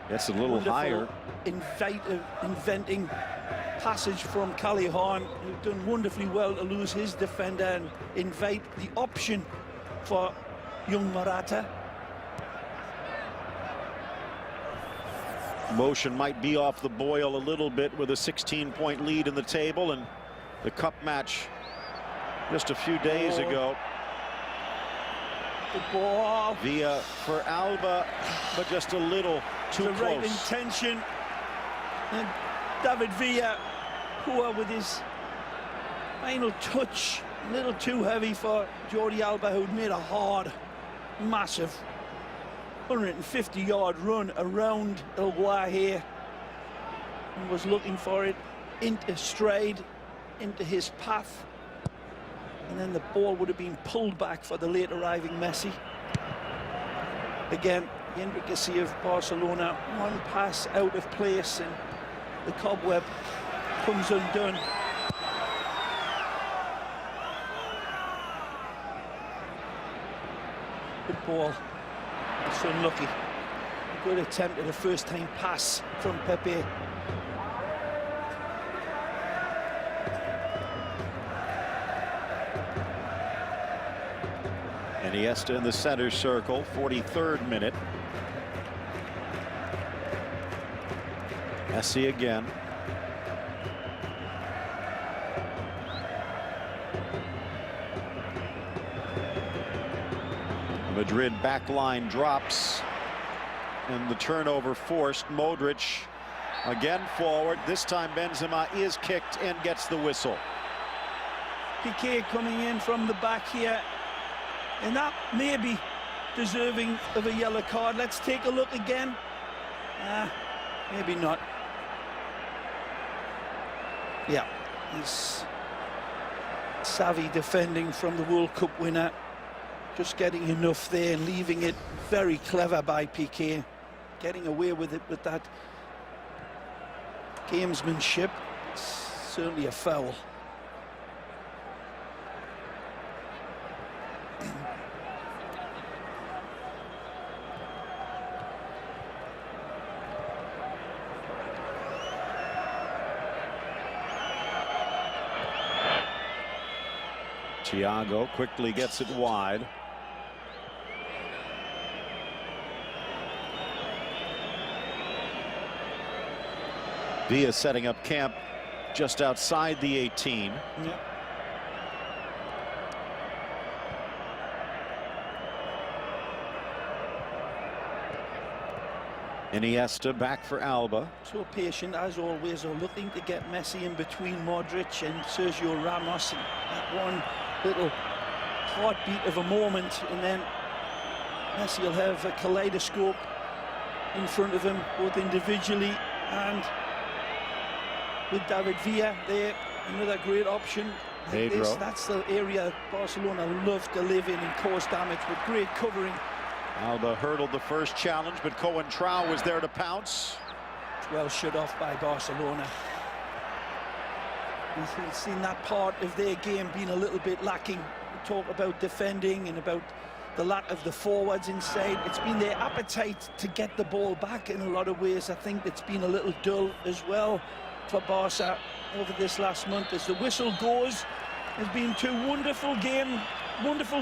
Speaker 1: That's a little higher.
Speaker 2: Inventing passage from Callejon, who's done wonderfully well to lose his defender and invite the option for young Morata.
Speaker 1: Motion might be off the boil a little bit with a 16-point lead in the table, and the cup match just a few days ago.
Speaker 2: Good ball.
Speaker 1: Villa for Alba, but just a little too close.
Speaker 2: The right intention. And David Villa, poor with his final touch, a little too heavy for Jordi Alba, who'd made a hard, massive 150-yard run around El Guaje and was looking for it into stride, into his path. And then the ball would have been pulled back for the late arriving Messi. Again, the intricacy of Barcelona, one pass out of place and the cobweb comes undone. Good ball. It's unlucky. Good attempt at a first-time pass from Pepe.
Speaker 1: Iniesta in the center circle, 43rd minute. Messi again. Madrid back line drops, and the turnover forced. Modric again forward. This time Benzema is kicked and gets the whistle.
Speaker 2: Piqué coming in from the back here, and that may be deserving of a yellow card. Let's take a look again. Maybe not. Yeah, he's savvy defending from the World Cup winner. Just getting enough there and leaving it. Very clever by Piqué. Getting away with it with that gamesmanship. It's certainly a foul.
Speaker 1: Thiago quickly gets it wide. Villa setting up camp just outside the 18.
Speaker 2: Yeah.
Speaker 1: Iniesta back for Alba.
Speaker 2: So patient as always, are looking to get Messi in between Modric and Sergio Ramos. And that one little heartbeat of a moment, and then Messi will have a kaleidoscope in front of him, both individually and with David Villa there. Another great option.
Speaker 1: Pedro.
Speaker 2: That's the area Barcelona love to live in and cause damage with great covering.
Speaker 1: Alba hurdled the first challenge, but Coentrao was there to pounce.
Speaker 2: Well shut off by Barcelona. We've seen that part of their game being a little bit lacking. We talk about defending and about the lack of the forwards inside. It's been their appetite to get the ball back in a lot of ways. I think it's been a little dull as well for Barca over this last month. As the whistle goes, there's been two wonderful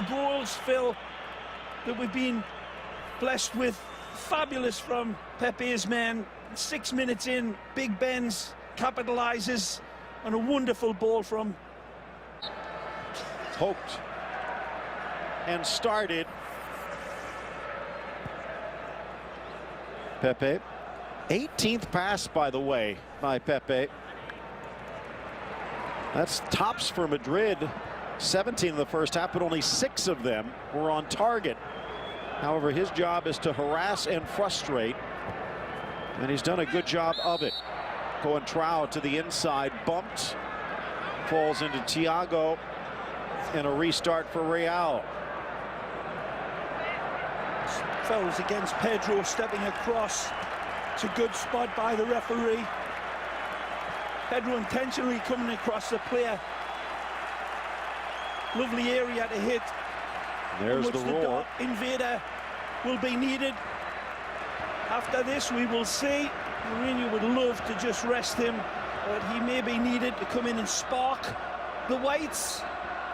Speaker 2: goals, Phil, that we've been blessed with. Fabulous from Pepe's men. 6 minutes in, Big Ben's capitalizes on a wonderful ball from...
Speaker 1: Poked and started. Pepe. 18th pass, by the way, by Pepe. That's tops for Madrid. 17 in the first half, but only 6 of them were on target. However, his job is to harass and frustrate, and he's done a good job of it. Coentrao to the inside, bumped, falls into Thiago, and a restart for Real.
Speaker 2: Fouls against Pedro, stepping across. It's a good spot by the referee. Pedro intentionally coming across the player. Lovely area to hit.
Speaker 1: There's the roar.
Speaker 2: The invader will be needed. After this, we will see. Mourinho would love to just rest him, but he may be needed to come in and spark the Whites.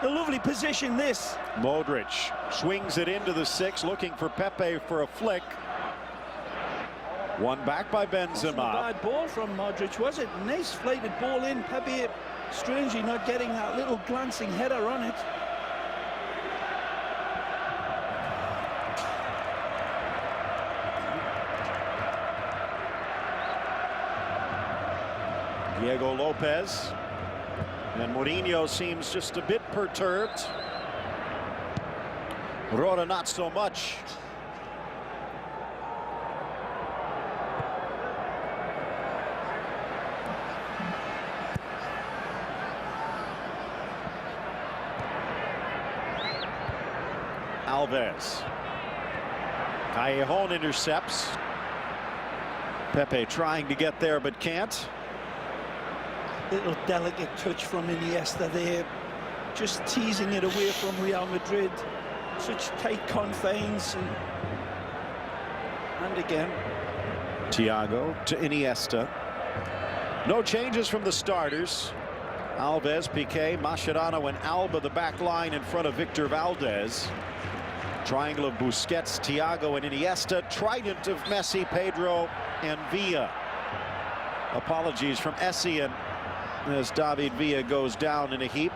Speaker 2: A lovely position, this.
Speaker 1: Modric swings it into the 6, looking for Pepe for a flick. One back by Benzema.
Speaker 2: Bad ball from Modric, was it? Nice flighted ball in. Pepe strangely not getting that little glancing header on it.
Speaker 1: Diego Lopez, and Mourinho seems just a bit perturbed. Rora not so much. Alves. Callejon intercepts. Pepe trying to get there but can't.
Speaker 2: Little delicate touch from Iniesta there, just teasing it away from Real Madrid. Such tight confines, and again.
Speaker 1: Thiago to Iniesta. No changes from the starters. Alves, Piqué, Mascherano, and Alba the back line in front of Victor Valdez. Triangle of Busquets, Thiago, and Iniesta. Trident of Messi, Pedro, and Villa. Apologies from Essien as David Villa goes down in a heap.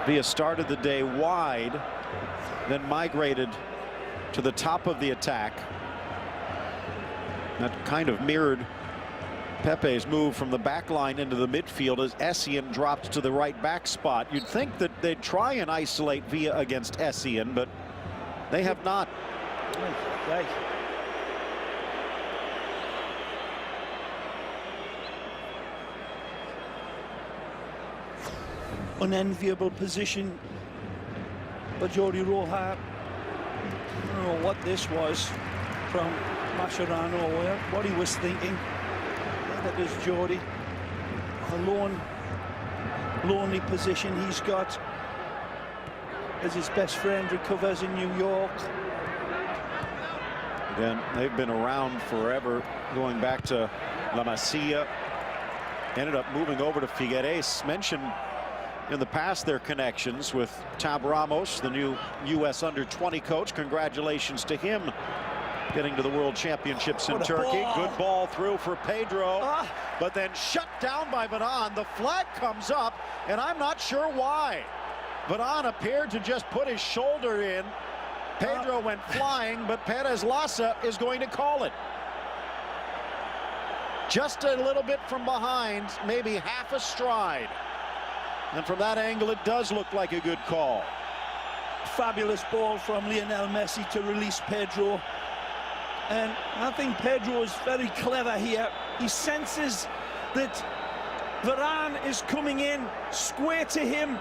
Speaker 1: Villa started the day wide, then migrated to the top of the attack. That kind of mirrored Pepe's move from the back line into the midfield as Essien dropped to the right back spot. You'd think that they'd try and isolate Villa against Essien, but they have not.
Speaker 2: Right. Unenviable position for Jordi Roja. I don't know what this was from Mascherano, or what he was thinking. That is Jordi. A lonely position he's got as his best friend recovers in New York.
Speaker 1: Again, they've been around forever, going back to La Masia. Ended up moving over to Figueres. Mentioned in the past their connections with Tab Ramos, the new U.S. under-20 coach. Congratulations to him getting to the World Championships in Turkey. Good ball through for Pedro, but then shut down by Varane. The flag comes up, and I'm not sure why. Varane appeared to just put his shoulder in. Pedro went flying, but Perez Lassa is going to call it. Just a little bit from behind, maybe half a stride. And from that angle, it does look like a good call.
Speaker 2: Fabulous ball from Lionel Messi to release Pedro. And I think Pedro is very clever here. He senses that Varane is coming in square to him,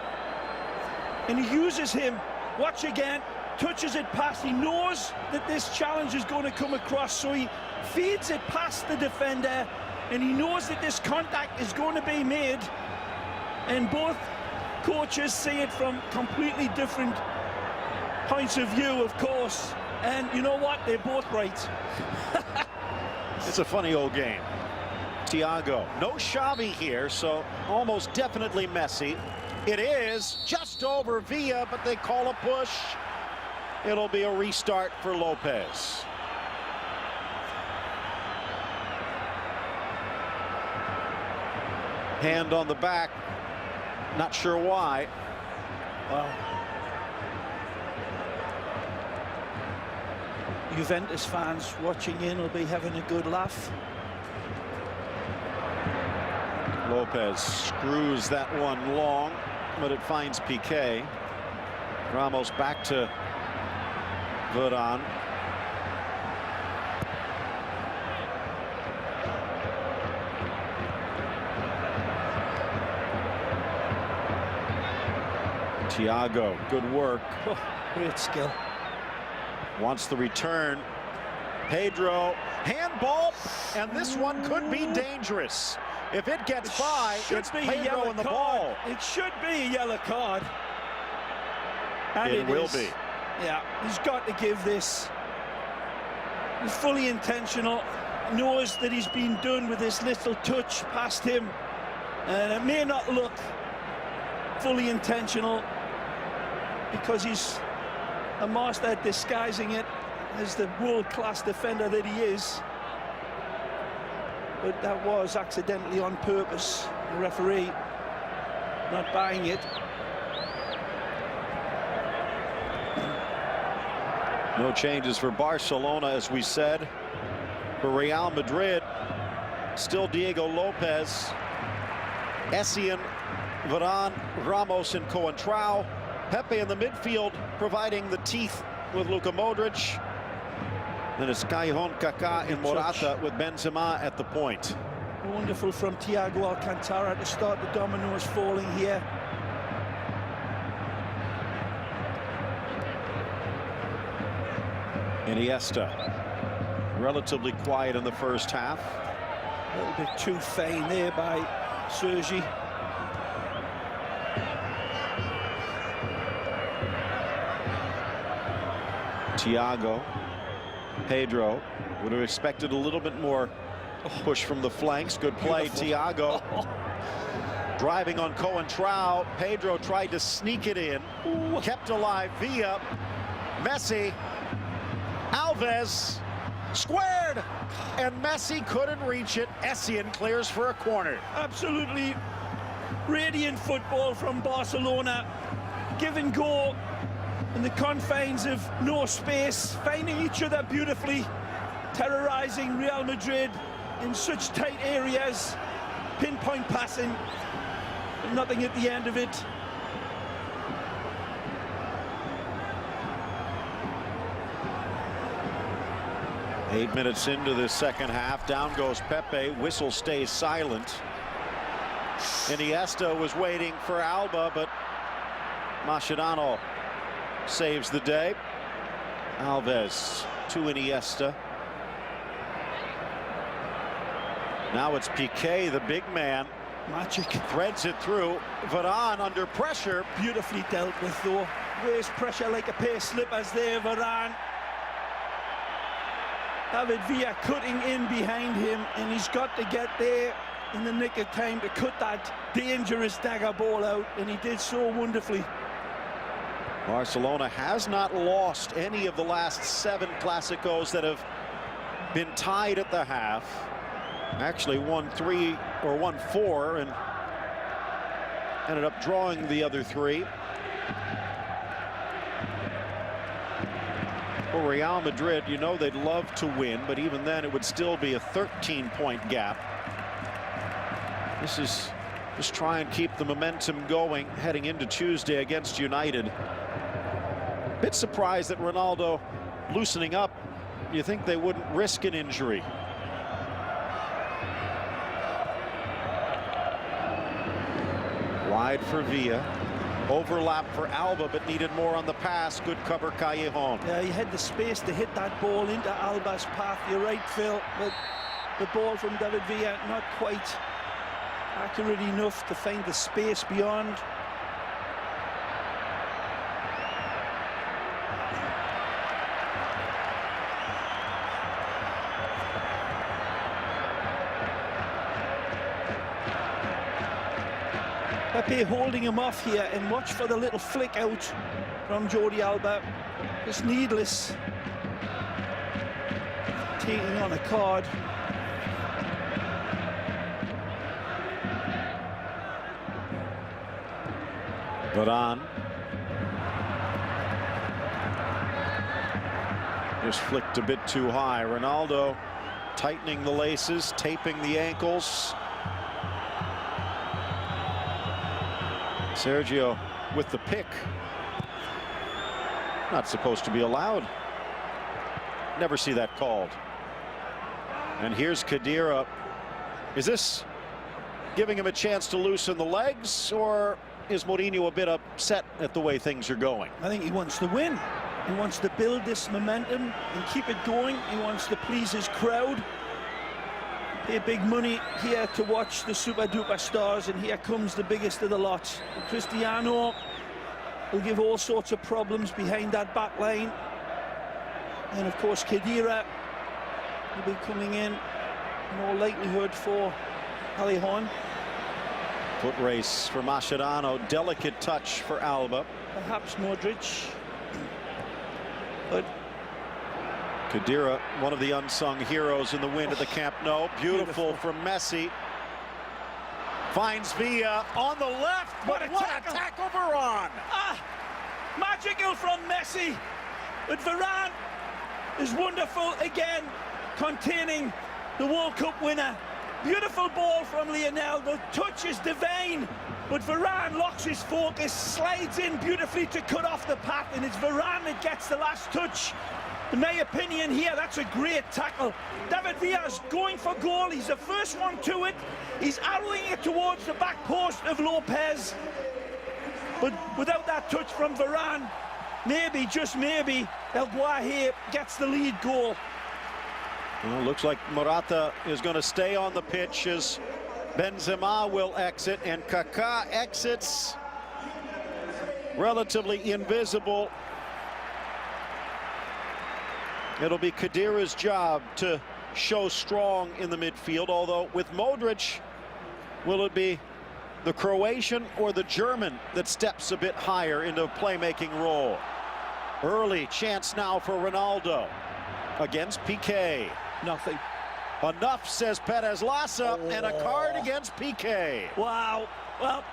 Speaker 2: and he uses him. Watch again. touches it past. He knows that this challenge is going to come across, so he feeds it past the defender, and he knows that this contact is going to be made, and both coaches see it from completely different points of view, of course, and you know what, they're both right.
Speaker 1: It's a funny old game. Thiago, no Xavi here, so almost definitely Messi. It is just over Villa, but they call a push. It'll be a restart for Lopez. Hand on the back, not sure why.
Speaker 2: Well, Juventus fans watching in will be having a good laugh.
Speaker 1: Lopez screws that one long, but it finds Piqué. Ramos back to Varane. Thiago, good work.
Speaker 2: Oh, great skill.
Speaker 1: Wants the return. Pedro, handball, and this one could be dangerous. If it gets by, it's Pedro and the ball.
Speaker 2: It should be a yellow card. And
Speaker 1: it will be.
Speaker 2: Yeah, he's got to give this. He's fully intentional. Knows that he's been done with this little touch past him. And it may not look fully intentional because he's a master at disguising it as the world-class defender that he is. But that was accidentally on purpose. The referee not buying it.
Speaker 1: No changes for Barcelona, as we said. For Real Madrid, still Diego Lopez, Essien, Varane, Ramos, and Coentrao. Pepe in the midfield, providing the teeth with Luka Modric. Then it's Callejon, Kaká, and Morata with Benzema at the point.
Speaker 2: Wonderful from Thiago Alcantara to start the dominoes falling here.
Speaker 1: Iniesta, relatively quiet in the first half.
Speaker 2: A little bit too fine there by Sergi.
Speaker 1: Thiago, Pedro would have expected a little bit more push from the flanks. Good play, Thiago. Driving on Coentrao. Pedro tried to sneak it in. Kept alive via Messi. Alves squared, and Messi couldn't reach it. Essien clears for a corner.
Speaker 2: Absolutely radiant football from Barcelona. Give and go in the confines of no space, finding each other beautifully, terrorizing Real Madrid in such tight areas, pinpoint passing, but nothing at the end of it.
Speaker 1: Eight minutes into the second half, down goes Pepe, whistle stays silent. Iniesta was waiting for Alba, but Mascherano saves the day. Alves to Iniesta. Now it's Piqué, the big man.
Speaker 2: Magic.
Speaker 1: Threads it through. Varane under pressure.
Speaker 2: Beautifully dealt with, though. Weighs pressure like a pair of slippers there, Varane. David Villa cutting in behind him, and he's got to get there in the nick of time to cut that dangerous dagger ball out, and he did so wonderfully.
Speaker 1: Barcelona has not lost any of the last 7 Clásicos that have been tied at the half. Actually won 3 or won 4 and ended up drawing the other 3. For Real Madrid, you know they'd love to win, but even then it would still be a 13-point gap. This is just try and keep the momentum going heading into Tuesday against United. Bit surprised that Ronaldo loosening up. You think they wouldn't risk an injury. Wide for Villa. Overlap for Alba, but needed more on the pass. Good cover, Callejon.
Speaker 2: Yeah, he had the space to hit that ball into Alba's path. You're right, Phil, but the ball from David Villa not quite accurate enough to find the space beyond. Pepe holding him off here, and watch for the little flick out from Jordi Alba. It's needless. Taking on a card.
Speaker 1: Varane. Just flicked a bit too high. Ronaldo tightening the laces, taping the ankles. Sergio with the pick. Not supposed to be allowed. Never see that called. And here's Khedira. Is this giving him a chance to loosen the legs, or is Mourinho a bit upset at the way things are going?
Speaker 2: I think he wants to win. He wants to build this momentum and keep it going. He wants to please his crowd. Pay big money here to watch the super duper stars, and here comes the biggest of the lot. Cristiano will give all sorts of problems behind that back line. And of course Khedira will be coming in all likelihood for Callejon.
Speaker 1: Foot race for Mascherano, delicate touch for Alba.
Speaker 2: Perhaps Modric. But
Speaker 1: Khedira, one of the unsung heroes in the win at the Camp Nou. Beautiful from Messi. Finds Villa on the left.
Speaker 2: What a
Speaker 1: tackle Varane.
Speaker 2: Magical from Messi. But Varane is wonderful again, containing the World Cup winner. Beautiful ball from Lionel. The touch is divine, but Varane locks his focus, slides in beautifully to cut off the path, and it's Varane that gets the last touch. In my opinion here, that's a great tackle. David Villa's going for goal. He's the first one to it. He's arrowing it towards the back post of Lopez. But without that touch from Varane, maybe, just maybe, El Guahi gets the lead goal.
Speaker 1: Well, looks like Morata is going to stay on the pitch as Benzema will exit, and Kaká exits relatively invisible. It'll be Khedira's job to show strong in the midfield, although with Modric, will it be the Croatian or the German that steps a bit higher into a playmaking role? Early chance now for Ronaldo against Piqué.
Speaker 2: Nothing.
Speaker 1: Enough, says Perez Lassa, and a card against Piqué.
Speaker 2: Wow. Well,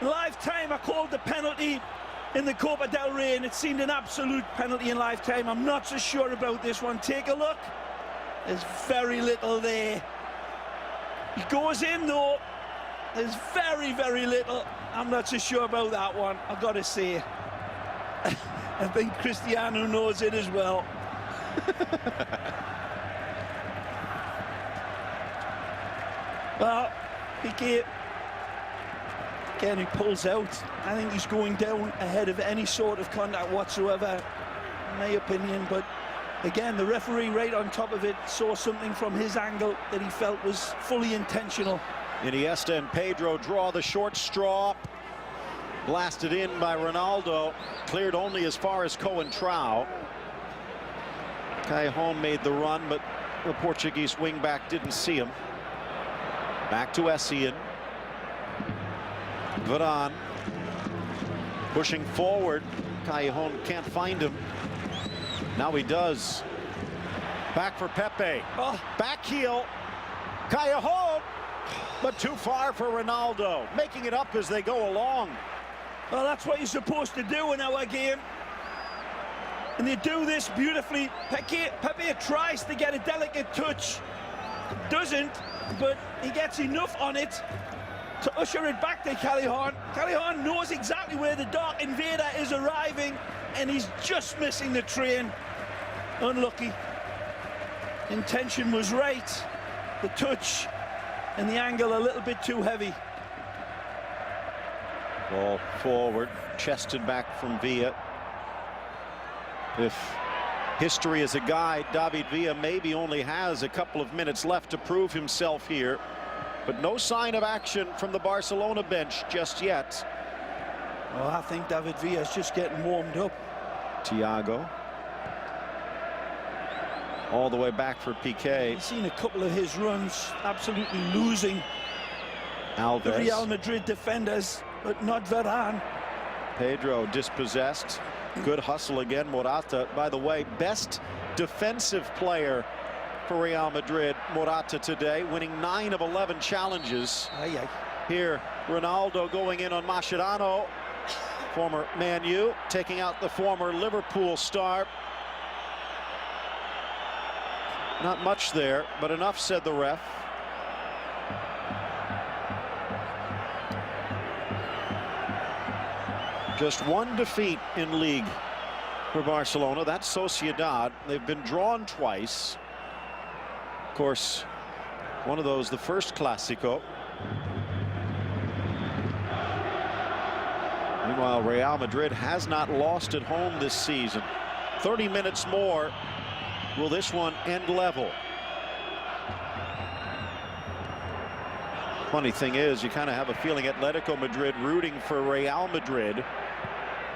Speaker 2: lifetime I called the penalty in the Copa del Rey, and it seemed an absolute penalty in lifetime. I'm not so sure about this one. Take a look. There's very little there. He goes in though. There's very, very little. I'm not so sure about that one, I've got to say. I think Cristiano knows it as well. Well, Piqué, again, he pulls out. I think he's going down ahead of any sort of contact whatsoever, in my opinion. But again, the referee right on top of it saw something from his angle that he felt was fully intentional.
Speaker 1: Iniesta and Pedro draw the short straw. Blasted in by Ronaldo. Cleared only as far as Coentrão. Callejon made the run, but the Portuguese wingback didn't see him. Back to Essien. Varane pushing forward. Callejon can't find him. Now he does. Back for Pepe. Back heel. Callejon, but too far for Ronaldo. Making it up as they go along.
Speaker 2: Well, that's what you're supposed to do in our game. And they do this beautifully. Pepe tries to get a delicate touch. Doesn't, but he gets enough on it to usher it back to Callejon. Callejon knows exactly where the Dark Invader is arriving, and he's just missing the train. Unlucky. Intention was right. The touch and the angle a little bit too heavy.
Speaker 1: Ball forward. chested back from Villa. If history is a guide, David Villa maybe only has a couple of minutes left to prove himself here, but no sign of action from the Barcelona bench just yet.
Speaker 2: Well, I think David Villa is just getting warmed up.
Speaker 1: Thiago all the way back for Piqué.
Speaker 2: I've seen a couple of his runs absolutely losing
Speaker 1: Alves.
Speaker 2: the Real Madrid defenders, but not Varane.
Speaker 1: Pedro dispossessed. Good hustle again. Morata, by the way, best defensive player for Real Madrid, Morata, today, winning 9 of 11 challenges.
Speaker 2: Aye, aye.
Speaker 1: Here, Ronaldo going in on Mascherano, former Man U, taking out the former Liverpool star. Not much there, but enough, said the ref. Just one defeat in league for Barcelona. That's Sociedad. They've been drawn twice. Of course, one of those, the first Clasico. Meanwhile, Real Madrid has not lost at home this season. 30 minutes more. Will this one end level? Funny thing is, you kind of have a feeling Atletico Madrid rooting for Real Madrid.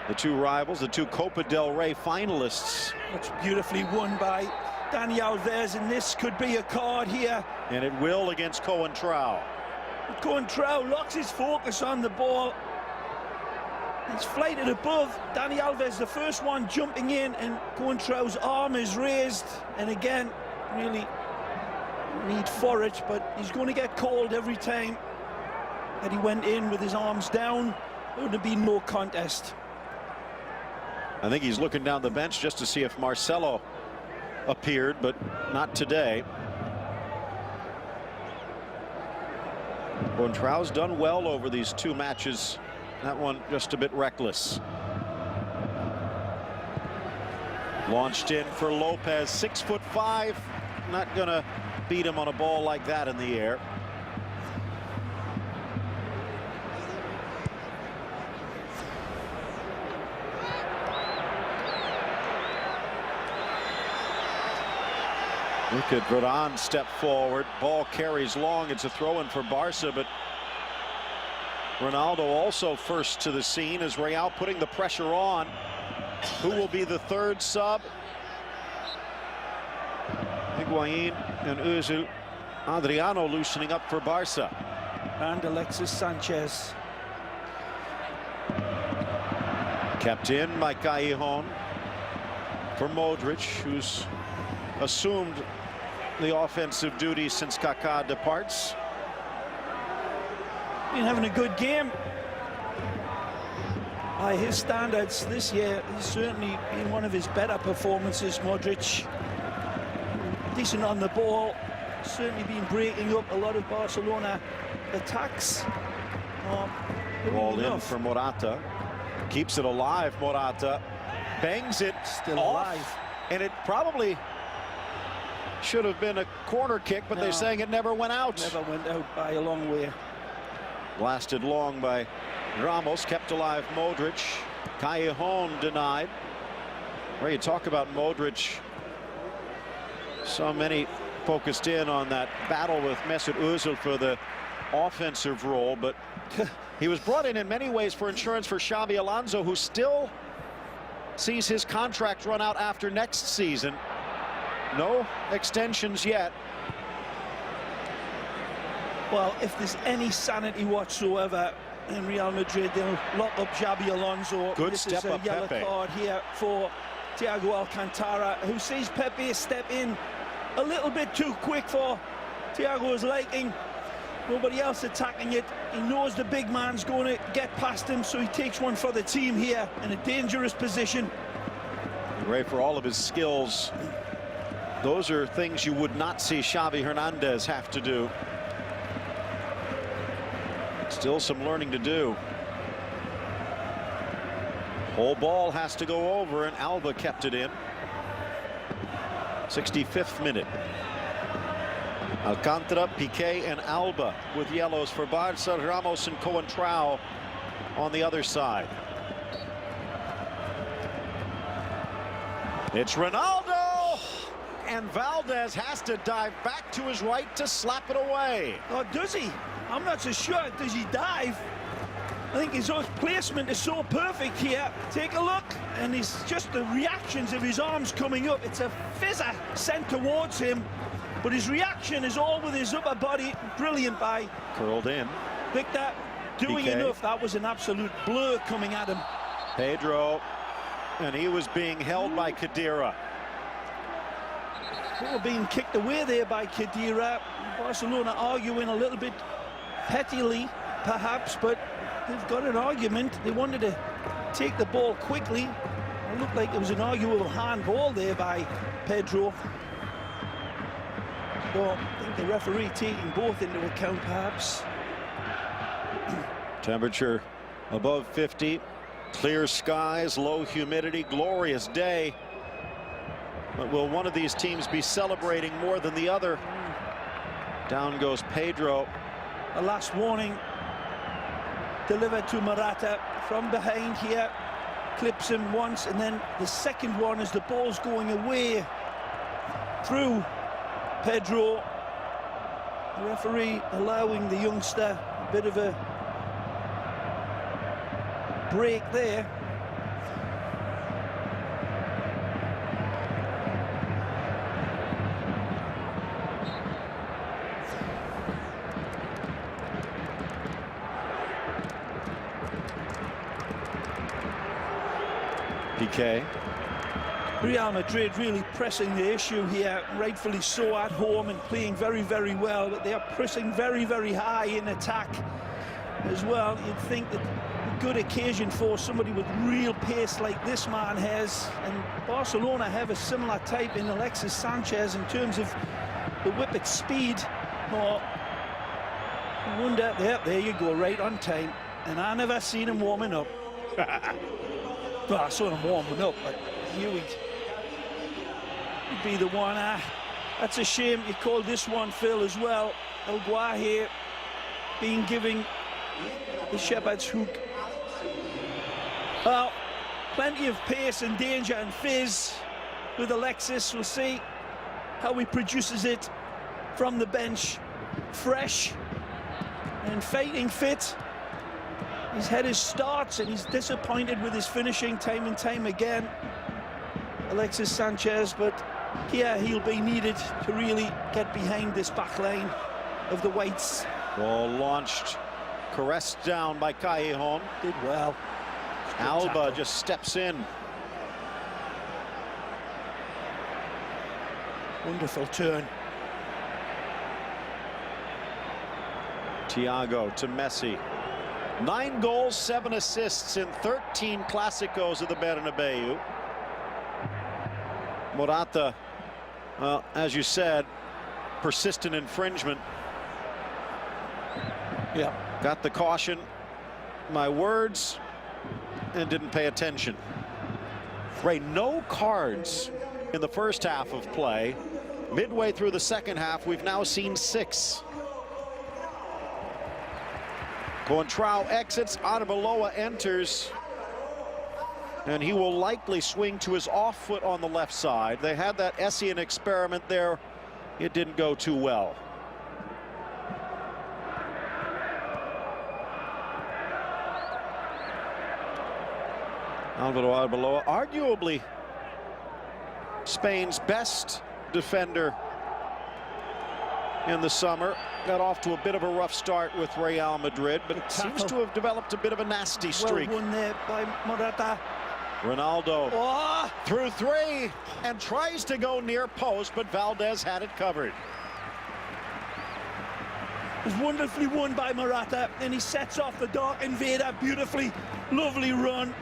Speaker 1: The two rivals, the two Copa del Rey finalists.
Speaker 2: That's beautifully won by Dani Alves, and this could be a card here.
Speaker 1: And it will against Coentrao.
Speaker 2: Coentrao locks his focus on the ball. He's flighted above. Dani Alves, the first one jumping in, and Coentrao's arm is raised. And again, really need for it, but he's going to get called every time that he went in with his arms down. It would have been no contest.
Speaker 1: I think he's looking down the bench just to see if Marcelo appeared, but not today. Coentrao's done well over these two matches. That one just a bit reckless. Launched in for Lopez, 6'5". Not gonna beat him on a ball like that in the air. Look at Varane step forward. Ball carries long. It's a throw-in for Barca, but Ronaldo also first to the scene as Real putting the pressure on. Who will be the third sub? Higuain and Özil. Adriano loosening up for Barca.
Speaker 2: And Alexis Sanchez.
Speaker 1: Kept in by Callejon for Modric, who's assumed the offensive duties since Kaká departs.
Speaker 2: Been having a good game. By his standards this year, he's certainly been one of his better performances, Modric. Decent on the ball, certainly been breaking up a lot of Barcelona attacks.
Speaker 1: Ball in for Morata. Keeps it alive, Morata. Bangs it
Speaker 2: Still
Speaker 1: off,
Speaker 2: alive.
Speaker 1: and it probably should have been a corner kick, but they're saying it never went out.
Speaker 2: Never went out by a long way.
Speaker 1: Blasted long by Ramos, kept alive Modric. Callejon denied. Where you talk about Modric, so many focused in on that battle with Mesut Özil for the offensive role, but he was brought in many ways for insurance for Xabi Alonso, who still sees his contract run out after next season. No extensions yet.
Speaker 2: Well, if there's any sanity whatsoever in Real Madrid, they'll lock up Xabi Alonso.
Speaker 1: Good
Speaker 2: this
Speaker 1: step
Speaker 2: is a
Speaker 1: up,
Speaker 2: yellow
Speaker 1: Pepe.
Speaker 2: card here for Thiago Alcantara, who sees Pepe step in a little bit too quick for Thiago's liking. Nobody else attacking it. He knows the big man's going to get past him, so he takes one for the team here in a dangerous position.
Speaker 1: Ray, for all of his skills, those are things you would not see Xavi Hernandez have to do. Still some learning to do. Whole ball has to go over, and Alba kept it in. 65th minute. Alcantara, Piqué, and Alba with yellows for Barca. Ramos and Coentrao on the other side. It's Ronaldo, and Valdez has to dive back to his right to slap it away.
Speaker 2: Or does he? I'm not so sure. Does he dive? I think his placement is so perfect here. Take a look, and it's just the reactions of his arms coming up. It's a fizzer sent towards him, but his reaction is all with his upper body. Brilliant by
Speaker 1: Curled in.
Speaker 2: Victor, doing
Speaker 1: PK.
Speaker 2: enough. That was an absolute blur coming at him.
Speaker 1: Pedro, and he was being held by Khedira.
Speaker 2: Ball being kicked away there by Khedira. Barcelona arguing a little bit pettily, perhaps, but they've got an argument. They wanted to take the ball quickly. It looked like it was an arguable handball there by Pedro. So I think the referee taking both into account, perhaps.
Speaker 1: Temperature above 50, clear skies, low humidity, glorious day. But will one of these teams be celebrating more than the other? Down goes Pedro.
Speaker 2: A last warning delivered to Morata from behind here. Clips him once, and then the second one as the ball's going away through Pedro. The referee allowing the youngster a bit of a break there.
Speaker 1: PK.
Speaker 2: Real Madrid really pressing the issue here, rightfully so, at home, and playing very, very well, but they are pressing very, very high in attack as well. You'd think that a good occasion for somebody with real pace like this man has, and Barcelona have a similar type in Alexis Sanchez in terms of the whippet speed. Oh, I wonder, there you go, right on time, and I never seen him warming up. Well, I saw him warming up, but here we'd be the one. That's a shame you called this one, Phil, as well. El Guaje being giving the shepherd's hook. Well, plenty of pace and danger and fizz with Alexis. We'll see how he produces it from the bench, fresh and fighting fit. His head starts, and he's disappointed with his finishing time and time again, Alexis Sanchez, but here he'll be needed to really get behind this back line of the Whites.
Speaker 1: Ball launched, caressed down by Callejon.
Speaker 2: Did well.
Speaker 1: Alba
Speaker 2: tackle.
Speaker 1: just steps in.
Speaker 2: Wonderful turn.
Speaker 1: Thiago to Messi. 9 goals, 7 assists in 13 Clásicos of the Bernabeu. Morata, well, as you said, persistent infringement.
Speaker 2: Yeah.
Speaker 1: Got the caution, my words, and didn't pay attention. Ray, no cards in the first half of play. Midway through the second half, we've now seen 6. Contrao exits, Arbeloa enters, and he will likely swing to his off foot on the left side. They had that Essien experiment there. It didn't go too well. Alvaro Arbeloa, arguably Spain's best defender in the summer. Got off to a bit of a rough start with Real Madrid, but seems to have developed a bit of a nasty streak.
Speaker 2: Well won there by Morata.
Speaker 1: Ronaldo through 3 and tries to go near post, but Valdez had it covered.
Speaker 2: It was wonderfully won by Morata, and he sets off the Dark Invader beautifully. Lovely run,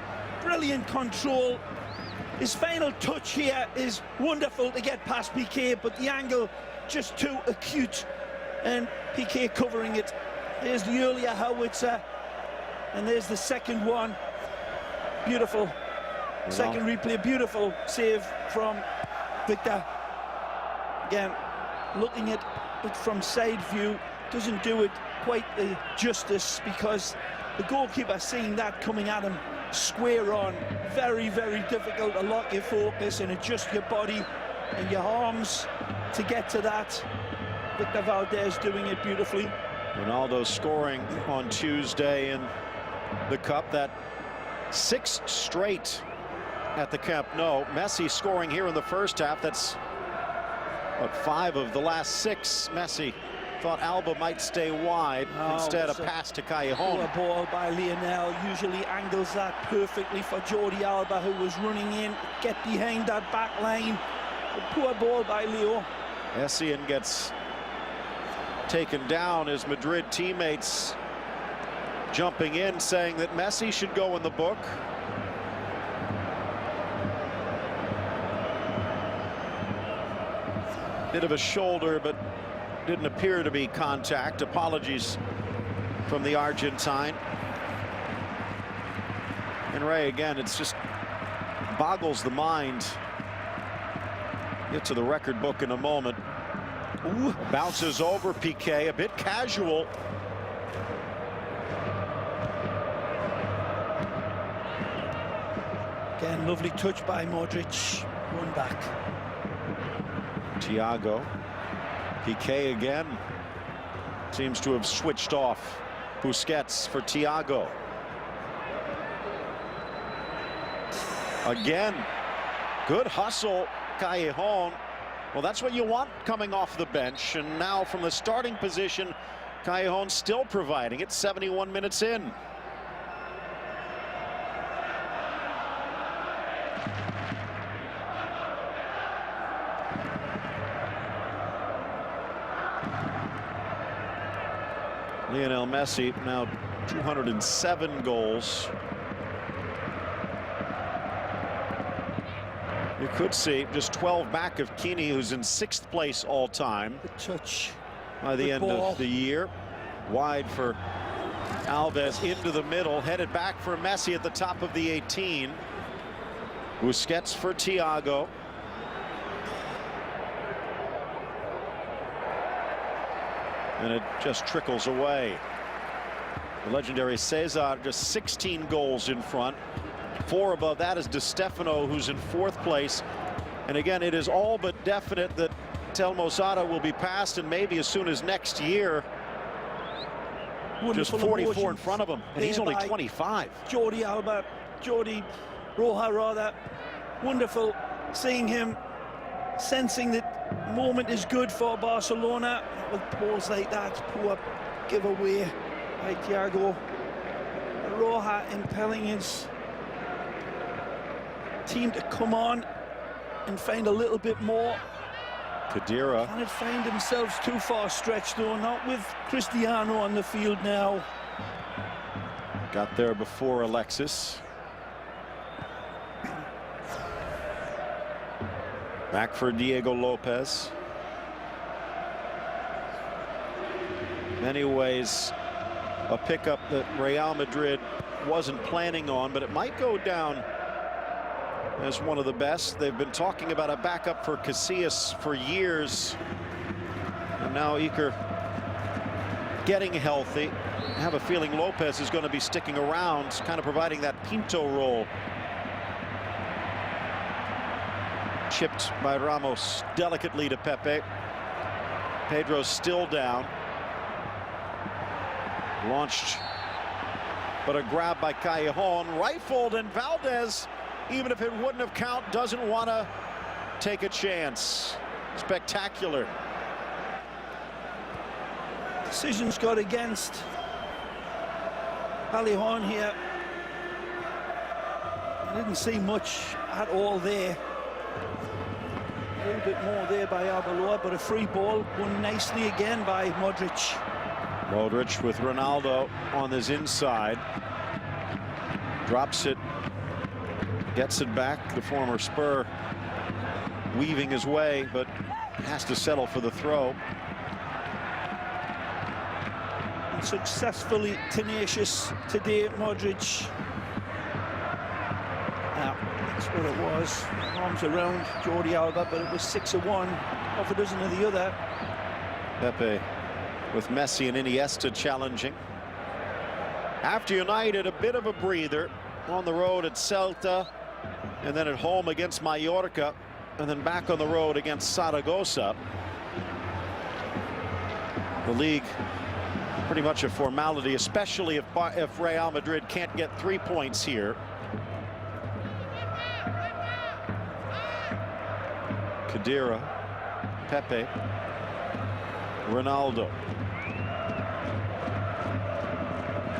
Speaker 2: brilliant control. His final touch here is wonderful to get past PK, but the angle just too acute, and PK covering it. There's the earlier howitzer, and there's the second one. Beautiful. Second replay, beautiful save from Victor. Again, looking at it from side view, doesn't do it quite the justice, because the goalkeeper seeing that coming at him square on. Very, very difficult to lock your focus and adjust your body and your arms to get to that. Victor Valdez doing it beautifully.
Speaker 1: Ronaldo scoring on Tuesday in the Cup, that 6th straight at the Camp Nou. Messi scoring here in the first half. That's what, 5 of the last 6. Messi thought Alba might stay wide. Instead, a pass to Callejon.
Speaker 2: A ball by Lionel, usually angles that perfectly for Jordi Alba, who was running in, get behind that back line. A poor ball by Leo.
Speaker 1: Essien gets taken down as Madrid teammates jumping in, saying that Messi should go in the book. Bit of a shoulder, but didn't appear to be contact. Apologies from the Argentine. And Ray, again, it's just boggles the mind. Get to the record book in a moment. Ooh, bounces over Piqué, a bit casual.
Speaker 2: Again, lovely touch by Modric. One back.
Speaker 1: Thiago. Piqué again. Seems to have switched off. Busquets for Thiago. Again. Good hustle, Callejon. Well, that's what you want coming off the bench. And now from the starting position, Callejon still providing it 71 minutes in. Lionel Messi now 207 goals. You could see just 12 back of Kini, who's in 6th place all time.
Speaker 2: The touch
Speaker 1: by the end of the year. Wide for Alves, into the middle, headed back for Messi at the top of the 18. Busquets for Thiago. And it just trickles away. The legendary Cesar just 16 goals in front. 4 above that is Di Stefano, who's in 4th place. And again, it is all but definite that Telmo Zarra will be passed, and maybe as soon as next year. Just 44 in front of him, and he's only 25.
Speaker 2: Jordi Alba, Jordi Roja rather. Wonderful seeing him, sensing that moment is good for Barcelona. With balls like that, poor giveaway by Thiago. Roja impelling his team to come on and find a little bit more.
Speaker 1: Khedira.
Speaker 2: Can it find themselves too far stretched, though? Not with Cristiano on the field now.
Speaker 1: Got there before Alexis. Back for Diego Lopez. Many ways a pickup that Real Madrid wasn't planning on, but it might go down as one of the best. They've been talking about a backup for Casillas for years, and now Iker getting healthy. I have a feeling Lopez is going to be sticking around, kind of providing that Pinto role. Chipped by Ramos delicately to Pepe. Pedro's still down. Launched, but a grab by Callejon, rifled, and Valdez, even if it wouldn't have count, doesn't want to take a chance. Spectacular.
Speaker 2: Decisions got against Callejon here. I didn't see much at all there. A little bit more there by Arbeloa, but a free ball won nicely again by Modric.
Speaker 1: Modric with Ronaldo on his inside. Drops it. Gets it back. The former Spur weaving his way, but has to settle for the throw.
Speaker 2: Successfully tenacious today, Modric. Now, that's what it was. Arms around Jordi Alba, but it was 6 of one, half a dozen of the other.
Speaker 1: Pepe with Messi and Iniesta challenging. After United, a bit of a breather. on the road at Celta, and then at home against Mallorca, and then back on the road against Zaragoza. The league pretty much a formality, especially if Real Madrid can't get 3 points here. Khedira, Pepe, Ronaldo.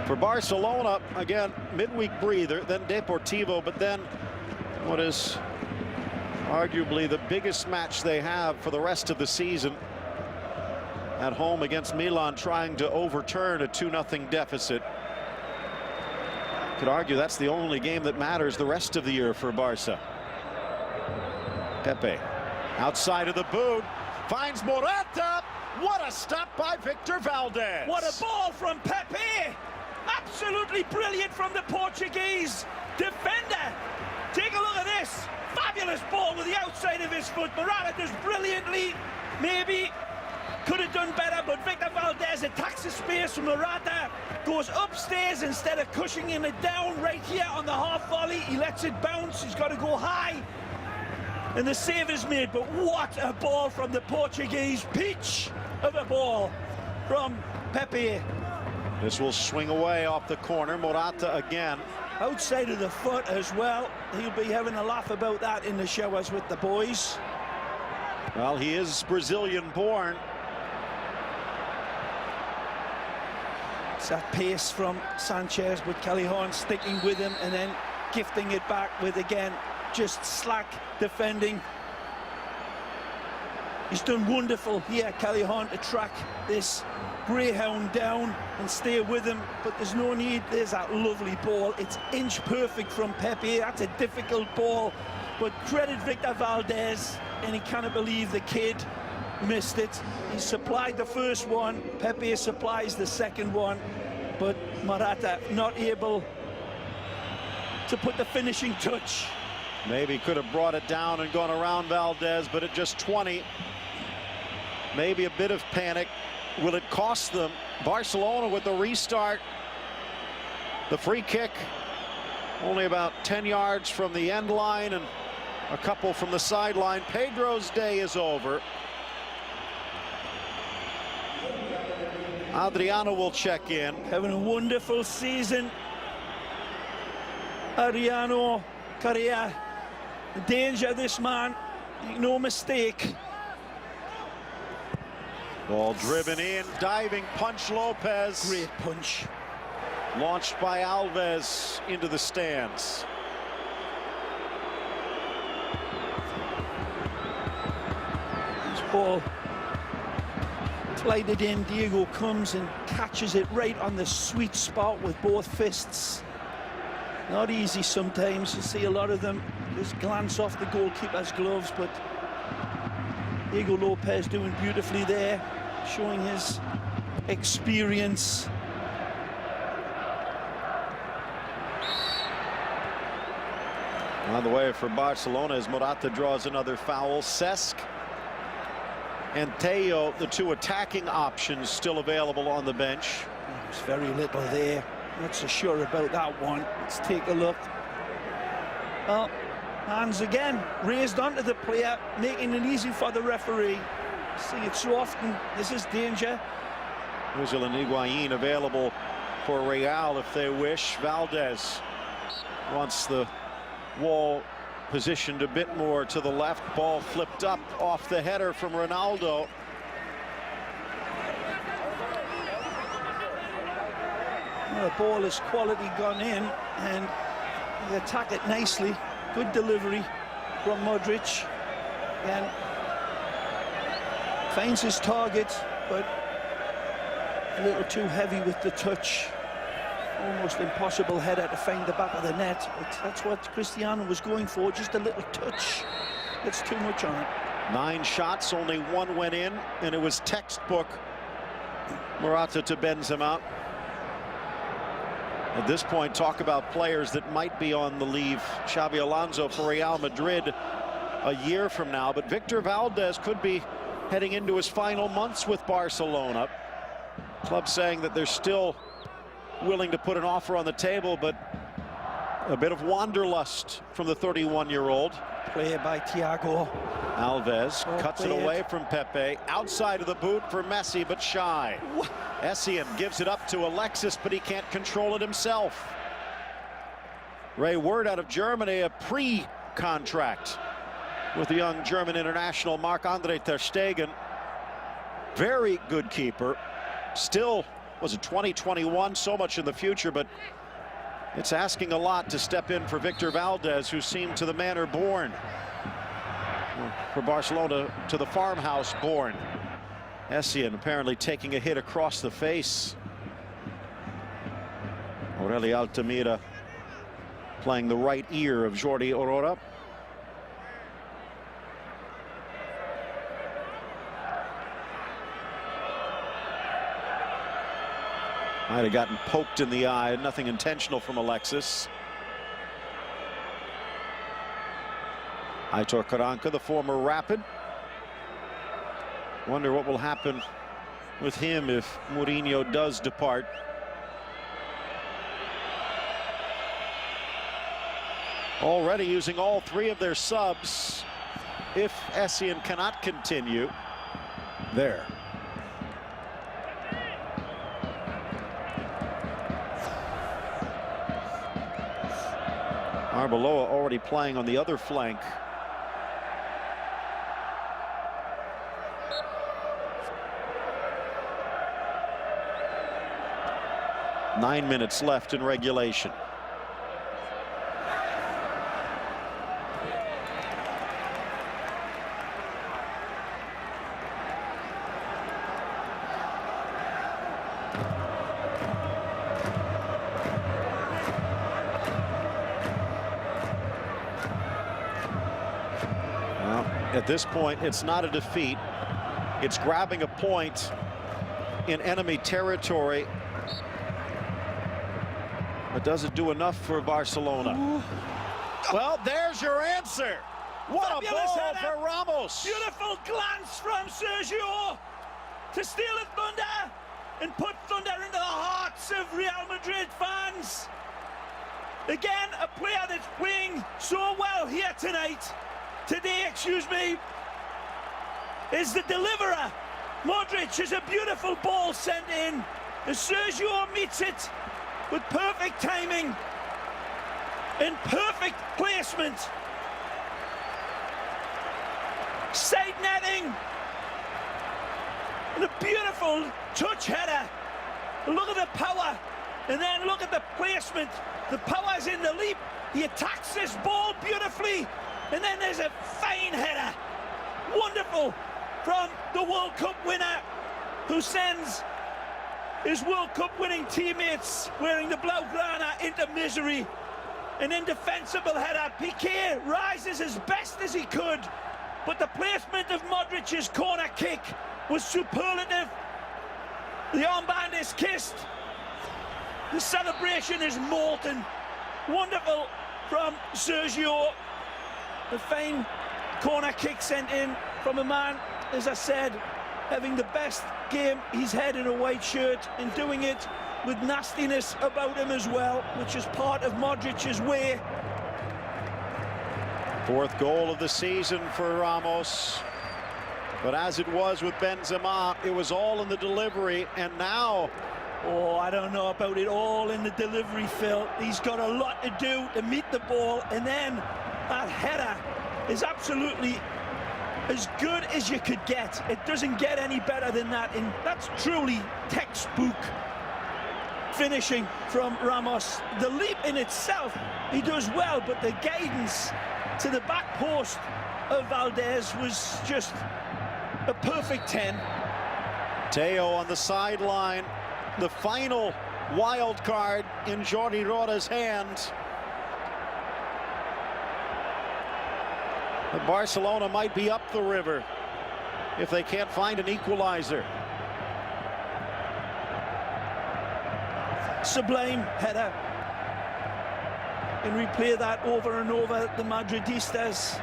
Speaker 1: For Barcelona, again, midweek breather, then Deportivo, but then what is arguably the biggest match they have for the rest of the season at home against Milan, trying to overturn a 2-0 deficit. Could argue that's the only game that matters the rest of the year for Barca. Pepe, outside of the boot, finds Morata. What a stop by Victor Valdez.
Speaker 2: What a ball from Pepe. Absolutely brilliant from the Portuguese defender. Take a look at this. Fabulous ball with the outside of his foot. Morata does brilliantly. Maybe could have done better, but Victor Valdez attacks the space. Morata goes upstairs instead of cushioning it down right here on the half volley. He lets it bounce. He's got to go high. And the save is made, but what a ball from the Portuguese. Peach of a ball from Pepe.
Speaker 1: This will swing away off the corner. Morata again.
Speaker 2: Outside of the foot as well. He'll be having a laugh about that in the showers with the boys.
Speaker 1: Well, he is Brazilian born.
Speaker 2: It's that pace from Sanchez, but Callejon sticking with him and then gifting it back with, again, just slack defending. He's done wonderful here, Callejon, to track this greyhound down and stay with him, but there's no need. There's that lovely ball. It's inch perfect from Pepe. That's a difficult ball, but credit Victor Valdez, and he cannot believe the kid missed it. He supplied the first one, Pepe supplies the second one, but Morata not able to put the finishing touch.
Speaker 1: Maybe could have brought it down and gone around Valdez, but at just 20, maybe a bit of panic. Will it cost them? Barcelona with the restart. The free kick only about 10 yards from the end line and a couple from the sideline. Pedro's day is over. Adriano will check in.
Speaker 2: Having a wonderful season. Adriano Correa. Danger, this man. No mistake.
Speaker 1: Ball driven in, diving punch Lopez.
Speaker 2: Great punch.
Speaker 1: Launched by Alves into the stands.
Speaker 2: This ball slided in. Diego comes and catches it right on the sweet spot with both fists. Not easy sometimes. You see a lot of them just glance off the goalkeeper's gloves, but Diego Lopez doing beautifully there, showing his experience.
Speaker 1: On the way for Barcelona as Morata draws another foul. Cesc and Teo, the two attacking options, still available on the bench.
Speaker 2: There's very little there. Not so sure about that one. Let's take a look. Well, hands again raised onto the player, making it easy for the referee. See it so often. This is danger.
Speaker 1: Ozil and Higuain available for Real if they wish. Valdez wants the wall positioned a bit more to the left. Ball flipped up off the header from Ronaldo.
Speaker 2: Well, the ball is quality gone in, and they attack it nicely. Good delivery from Modric, and finds his target, but a little too heavy with the touch. Almost impossible header to find the back of the net, but that's what Cristiano was going for, just a little touch. That's too much on it.
Speaker 1: 9 shots, only 1 went in, and it was textbook Morata to Benzema. At this point, talk about players that might be on the leave. Xabi Alonso for Real Madrid a year from now, but Victor Valdez could be heading into his final months with Barcelona. Club saying that they're still willing to put an offer on the table, but A bit of wanderlust from the 31-year-old.
Speaker 2: Play by Thiago.
Speaker 1: Alves cuts it away from Pepe. Outside of the boot for Messi, but shy. Essien gives it up to Alexis, but he can't control it himself. Ray, word out of Germany, a pre-contract with the young German international Marc-Andre ter Stegen. Very good keeper. Still, was it 2021? So much in the future, but it's asking a lot to step in for Victor Valdez, who seemed to the manor born. For Barcelona, to the farmhouse born. Essien apparently taking a hit across the face. Aureli Altamira playing the right ear of Jordi Aurora. Might have gotten poked in the eye. Nothing intentional from Alexis. Aitor Karanka, the former Rapid. Wonder what will happen with him if Mourinho does depart. Already using all three of their subs if Essien cannot continue. There. Arbeloa already playing on the other flank. Nine minutes left in regulation. At this point, it's not a defeat. It's grabbing a point in enemy territory. But does it do enough for Barcelona? Ooh. Well, there's your answer. What a ball for Ramos.
Speaker 2: Beautiful glance from Sergio to steal a thunder and put thunder into the hearts of Real Madrid fans. Again, a player that's playing so well here today, excuse me, is the deliverer. Modric is a beautiful ball sent in. And Sergio meets it with perfect timing and perfect placement. Side netting. And a beautiful touch header. Look at the power. And then look at the placement. The power's in the leap. He attacks this ball beautifully. And then there's a fine header. Wonderful from the World Cup winner, who sends his World Cup winning teammates wearing the Blaugrana into misery. An indefensible header. Piqué rises as best as he could, but the placement of Modric's corner kick was superlative. The armband is kissed. The celebration is molten. Wonderful from Sergio. A fine corner kick sent in from a man, as I said, having the best game he's had in a white shirt, and doing it with nastiness about him as well, which is part of Modric's way.
Speaker 1: Fourth goal of the season for Ramos. But as it was with Benzema, it was all in the delivery, and now...
Speaker 2: Oh, I don't know about it all in the delivery, Phil. He's got a lot to do to meet the ball, and then that header is absolutely as good as you could get. It doesn't get any better than that, and that's truly textbook finishing from Ramos. The leap in itself, he does well, but the guidance to the back post of Valdez was just a perfect 10.
Speaker 1: Teo on the sideline. The final wild card in Jordi Roda's hand. But Barcelona might be up the river if they can't find an equalizer.
Speaker 2: Sublime header. And replay that over and over. The Madridistas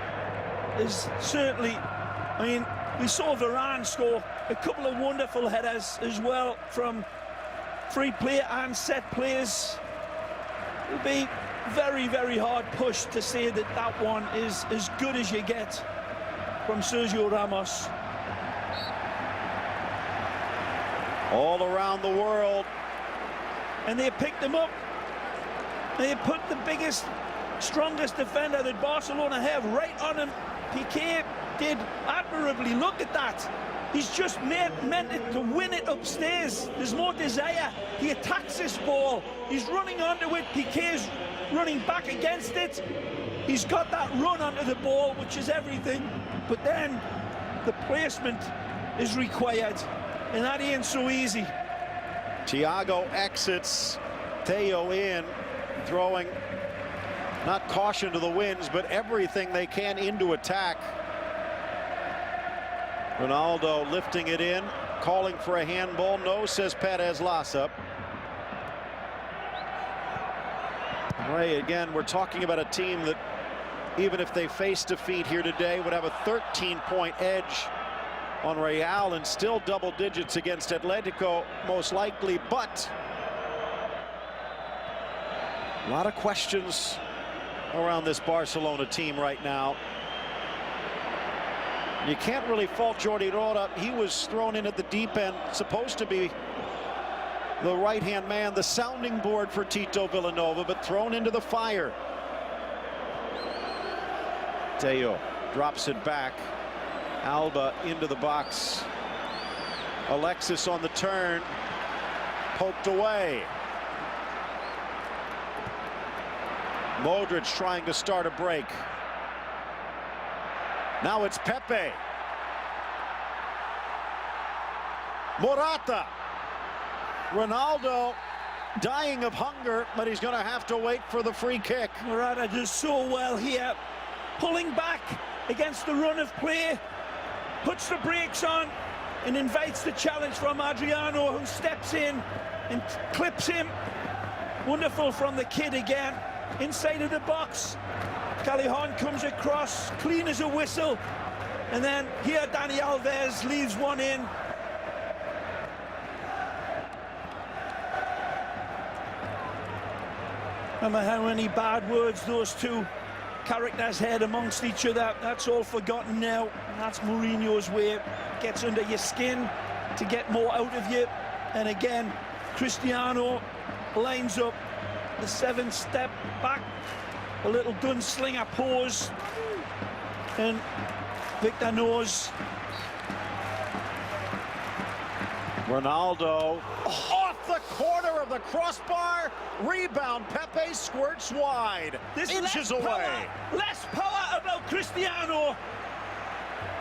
Speaker 2: is certainly, I mean, we saw Varane score a couple of wonderful headers as well from free play and set plays. It'll be very, very hard push to say that that one is as good as you get from Sergio Ramos.
Speaker 1: All around the world.
Speaker 2: And they picked him up. They put the biggest, strongest defender that Barcelona have right on him. Piqué did admirably. Look at that. He's just meant it to win it upstairs. There's more desire. He attacks this ball. He's running onto it. Piqué's running back against it. He's got that run onto the ball, which is everything. But then the placement is required, and that ain't so easy.
Speaker 1: Thiago exits, Theo in, throwing not caution to the winds, but everything they can into attack. Ronaldo lifting it in, calling for a handball. No, says Perez Lassa. Ray, again, we're talking about a team that, even if they face defeat here today, would have a 13-point edge on Real and still double digits against Atletico, most likely. But a lot of questions around this Barcelona team right now. You can't really fault Jordi Roda. He was thrown in at the deep end, supposed to be the right-hand man, the sounding board for Tito Villanova, but thrown into the fire. Theo drops it back. Alba into the box. Alexis on the turn. Poked away. Modric trying to start a break. Now it's Pepe. Morata. Ronaldo dying of hunger, but he's going to have to wait for the free kick.
Speaker 2: Morata does so well here, pulling back against the run of play, puts the brakes on and invites the challenge from Adriano, who steps in and clips him. Wonderful from the kid again, inside of the box. Callejon comes across, clean as a whistle, and then here Dani Alves leaves one in. Remember how many bad words those two characters had amongst each other? That's all forgotten now. That's Mourinho's way. Gets under your skin to get more out of you. And again, Cristiano lines up the 7-step back, a little gunslinger pose, and Victor knows.
Speaker 1: Ronaldo off the corner of the crossbar. Rebound. Pepe squirts wide.
Speaker 2: This
Speaker 1: inches away.
Speaker 2: Less power about Cristiano,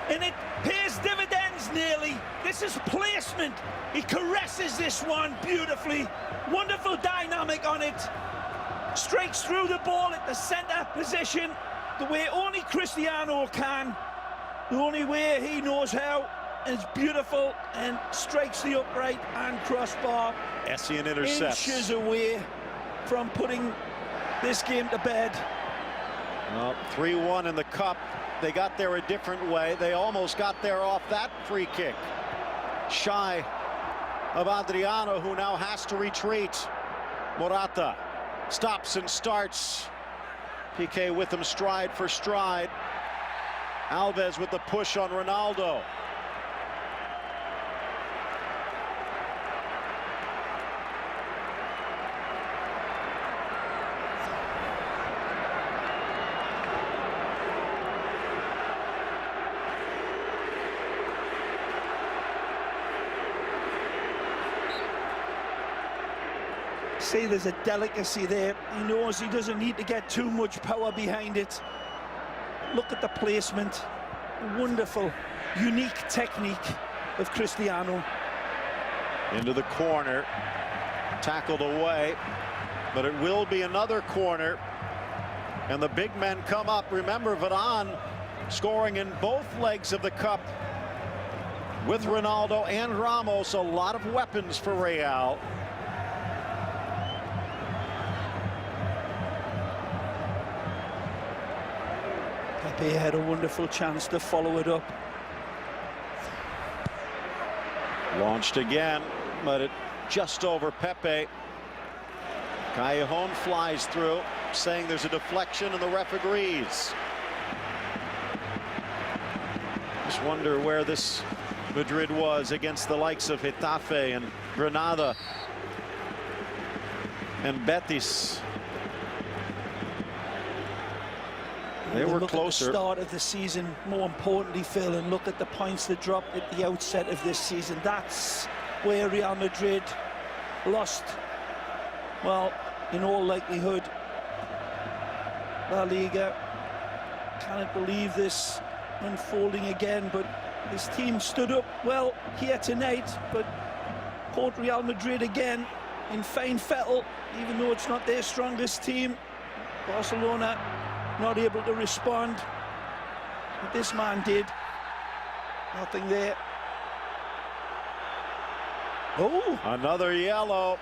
Speaker 2: and it pays dividends nearly. This is placement. He caresses this one beautifully. Wonderful dynamic on it. Strikes through the ball at the center position the way only Cristiano can, the only way he knows how. And it's beautiful, and strikes the upright and crossbar.
Speaker 1: Essien intercepts.
Speaker 2: Inches away from putting this game to bed.
Speaker 1: Well, 3-1 in the cup. They got there a different way. They almost got there off that free kick. Shy of Adriano, who now has to retreat. Morata stops and starts. Piqué with him stride for stride. Alves with the push on Ronaldo.
Speaker 2: See, there's a delicacy there. He knows he doesn't need to get too much power behind it. Look at the placement. Wonderful, unique technique of Cristiano.
Speaker 1: Into the corner. Tackled away. But it will be another corner. And the big men come up. Remember, Varane scoring in both legs of the cup with Ronaldo and Ramos. A lot of weapons for Real.
Speaker 2: Pepe had a wonderful chance to follow it up.
Speaker 1: Launched again, but it just over Pepe. Callejon flies through. saying there's a deflection and the ref agrees. Just wonder where this Madrid was against the likes of Getafe and Granada and Betis. They were closer.
Speaker 2: At the start of the season, more importantly, Phil, and look at the points that dropped at the outset of this season. That's where Real Madrid lost, well, in all likelihood, La Liga. Cannot believe this unfolding again, but this team stood up well here tonight, but caught Real Madrid again in fine fettle, even though it's not their strongest team. Barcelona not able to respond, but this man did. Nothing there. Oh,
Speaker 1: another yellow.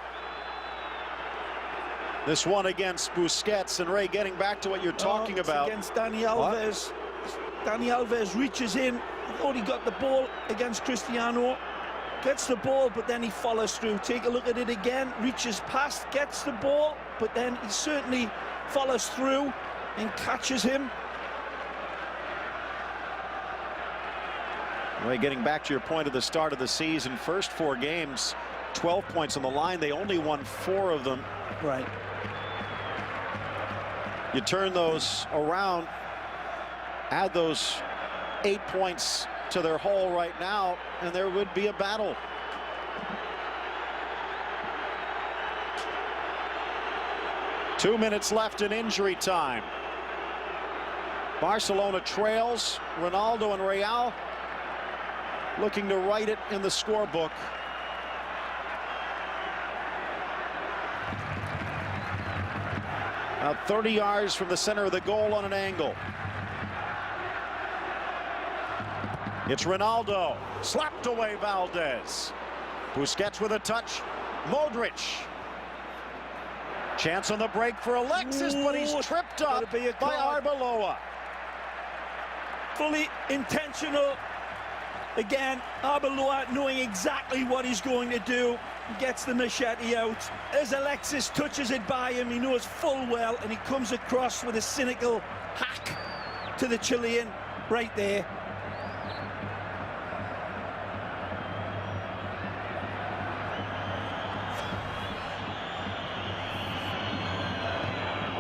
Speaker 1: This one against Busquets. And Ray, getting back to what you're talking about.
Speaker 2: Against Dani Alves. Dani Alves reaches in. I thought he got the ball against Cristiano. Gets the ball, but then he follows through. Take a look at it again. Reaches past, gets the ball, but then he certainly follows through and catches him.
Speaker 1: Ray, getting back to your point at the start of the season, first 4 games, 12 points on the line. They only won 4 of them.
Speaker 2: Right.
Speaker 1: You turn those around, add those 8 points to their haul right now, and there would be a battle. Two minutes left in injury time. Barcelona trails. Ronaldo and Real looking to write it in the scorebook. About 30 yards from the center of the goal on an angle. It's Ronaldo. Slapped away Valdez. Busquets with a touch. Modric. Chance on the break for Alexis, but he's tripped up by Arbeloa.
Speaker 2: Fully intentional. Again, Arbeloa knowing exactly what he's going to do. He gets the machete out. As Alexis touches it by him, he knows full well, and he comes across with a cynical hack to the Chilean right there.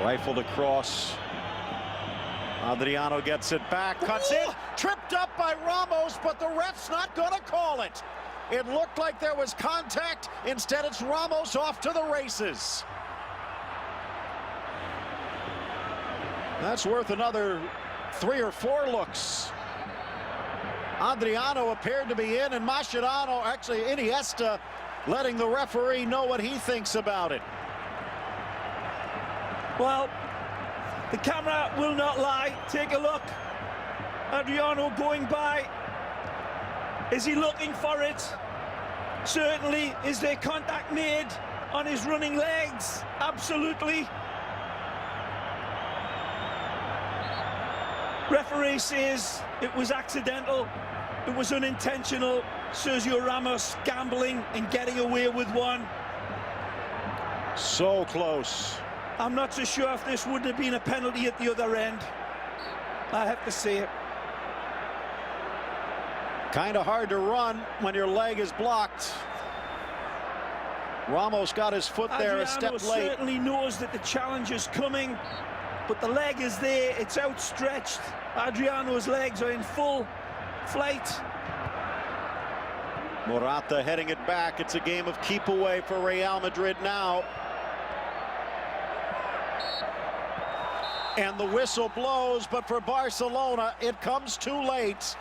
Speaker 1: Rifled across. Adriano gets it back, cuts in, tripped up by Ramos, but the ref's not going to call it. It looked like there was contact. Instead, it's Ramos off to the races. That's worth another 3 or 4 looks. Adriano appeared to be in, and Mascherano, actually Iniesta, letting the referee know what he thinks about it.
Speaker 2: Well, the camera will not lie. Take a look. Adriano going by. Is he looking for it? Certainly. Is there contact made on his running legs? Absolutely. Referee says it was accidental. It was unintentional. Sergio Ramos gambling and getting away with one.
Speaker 1: So close.
Speaker 2: I'm not so sure if this wouldn't have been a penalty at the other end. I have to say it.
Speaker 1: Kind of hard to run when your leg is blocked. Ramos got his foot there a step late.
Speaker 2: Certainly knows that the challenge is coming, but the leg is there. It's outstretched. Adriano's legs are in full flight.
Speaker 1: Morata heading it back. It's a game of keep away for Real Madrid now. And the whistle blows, but for Barcelona, it comes too late.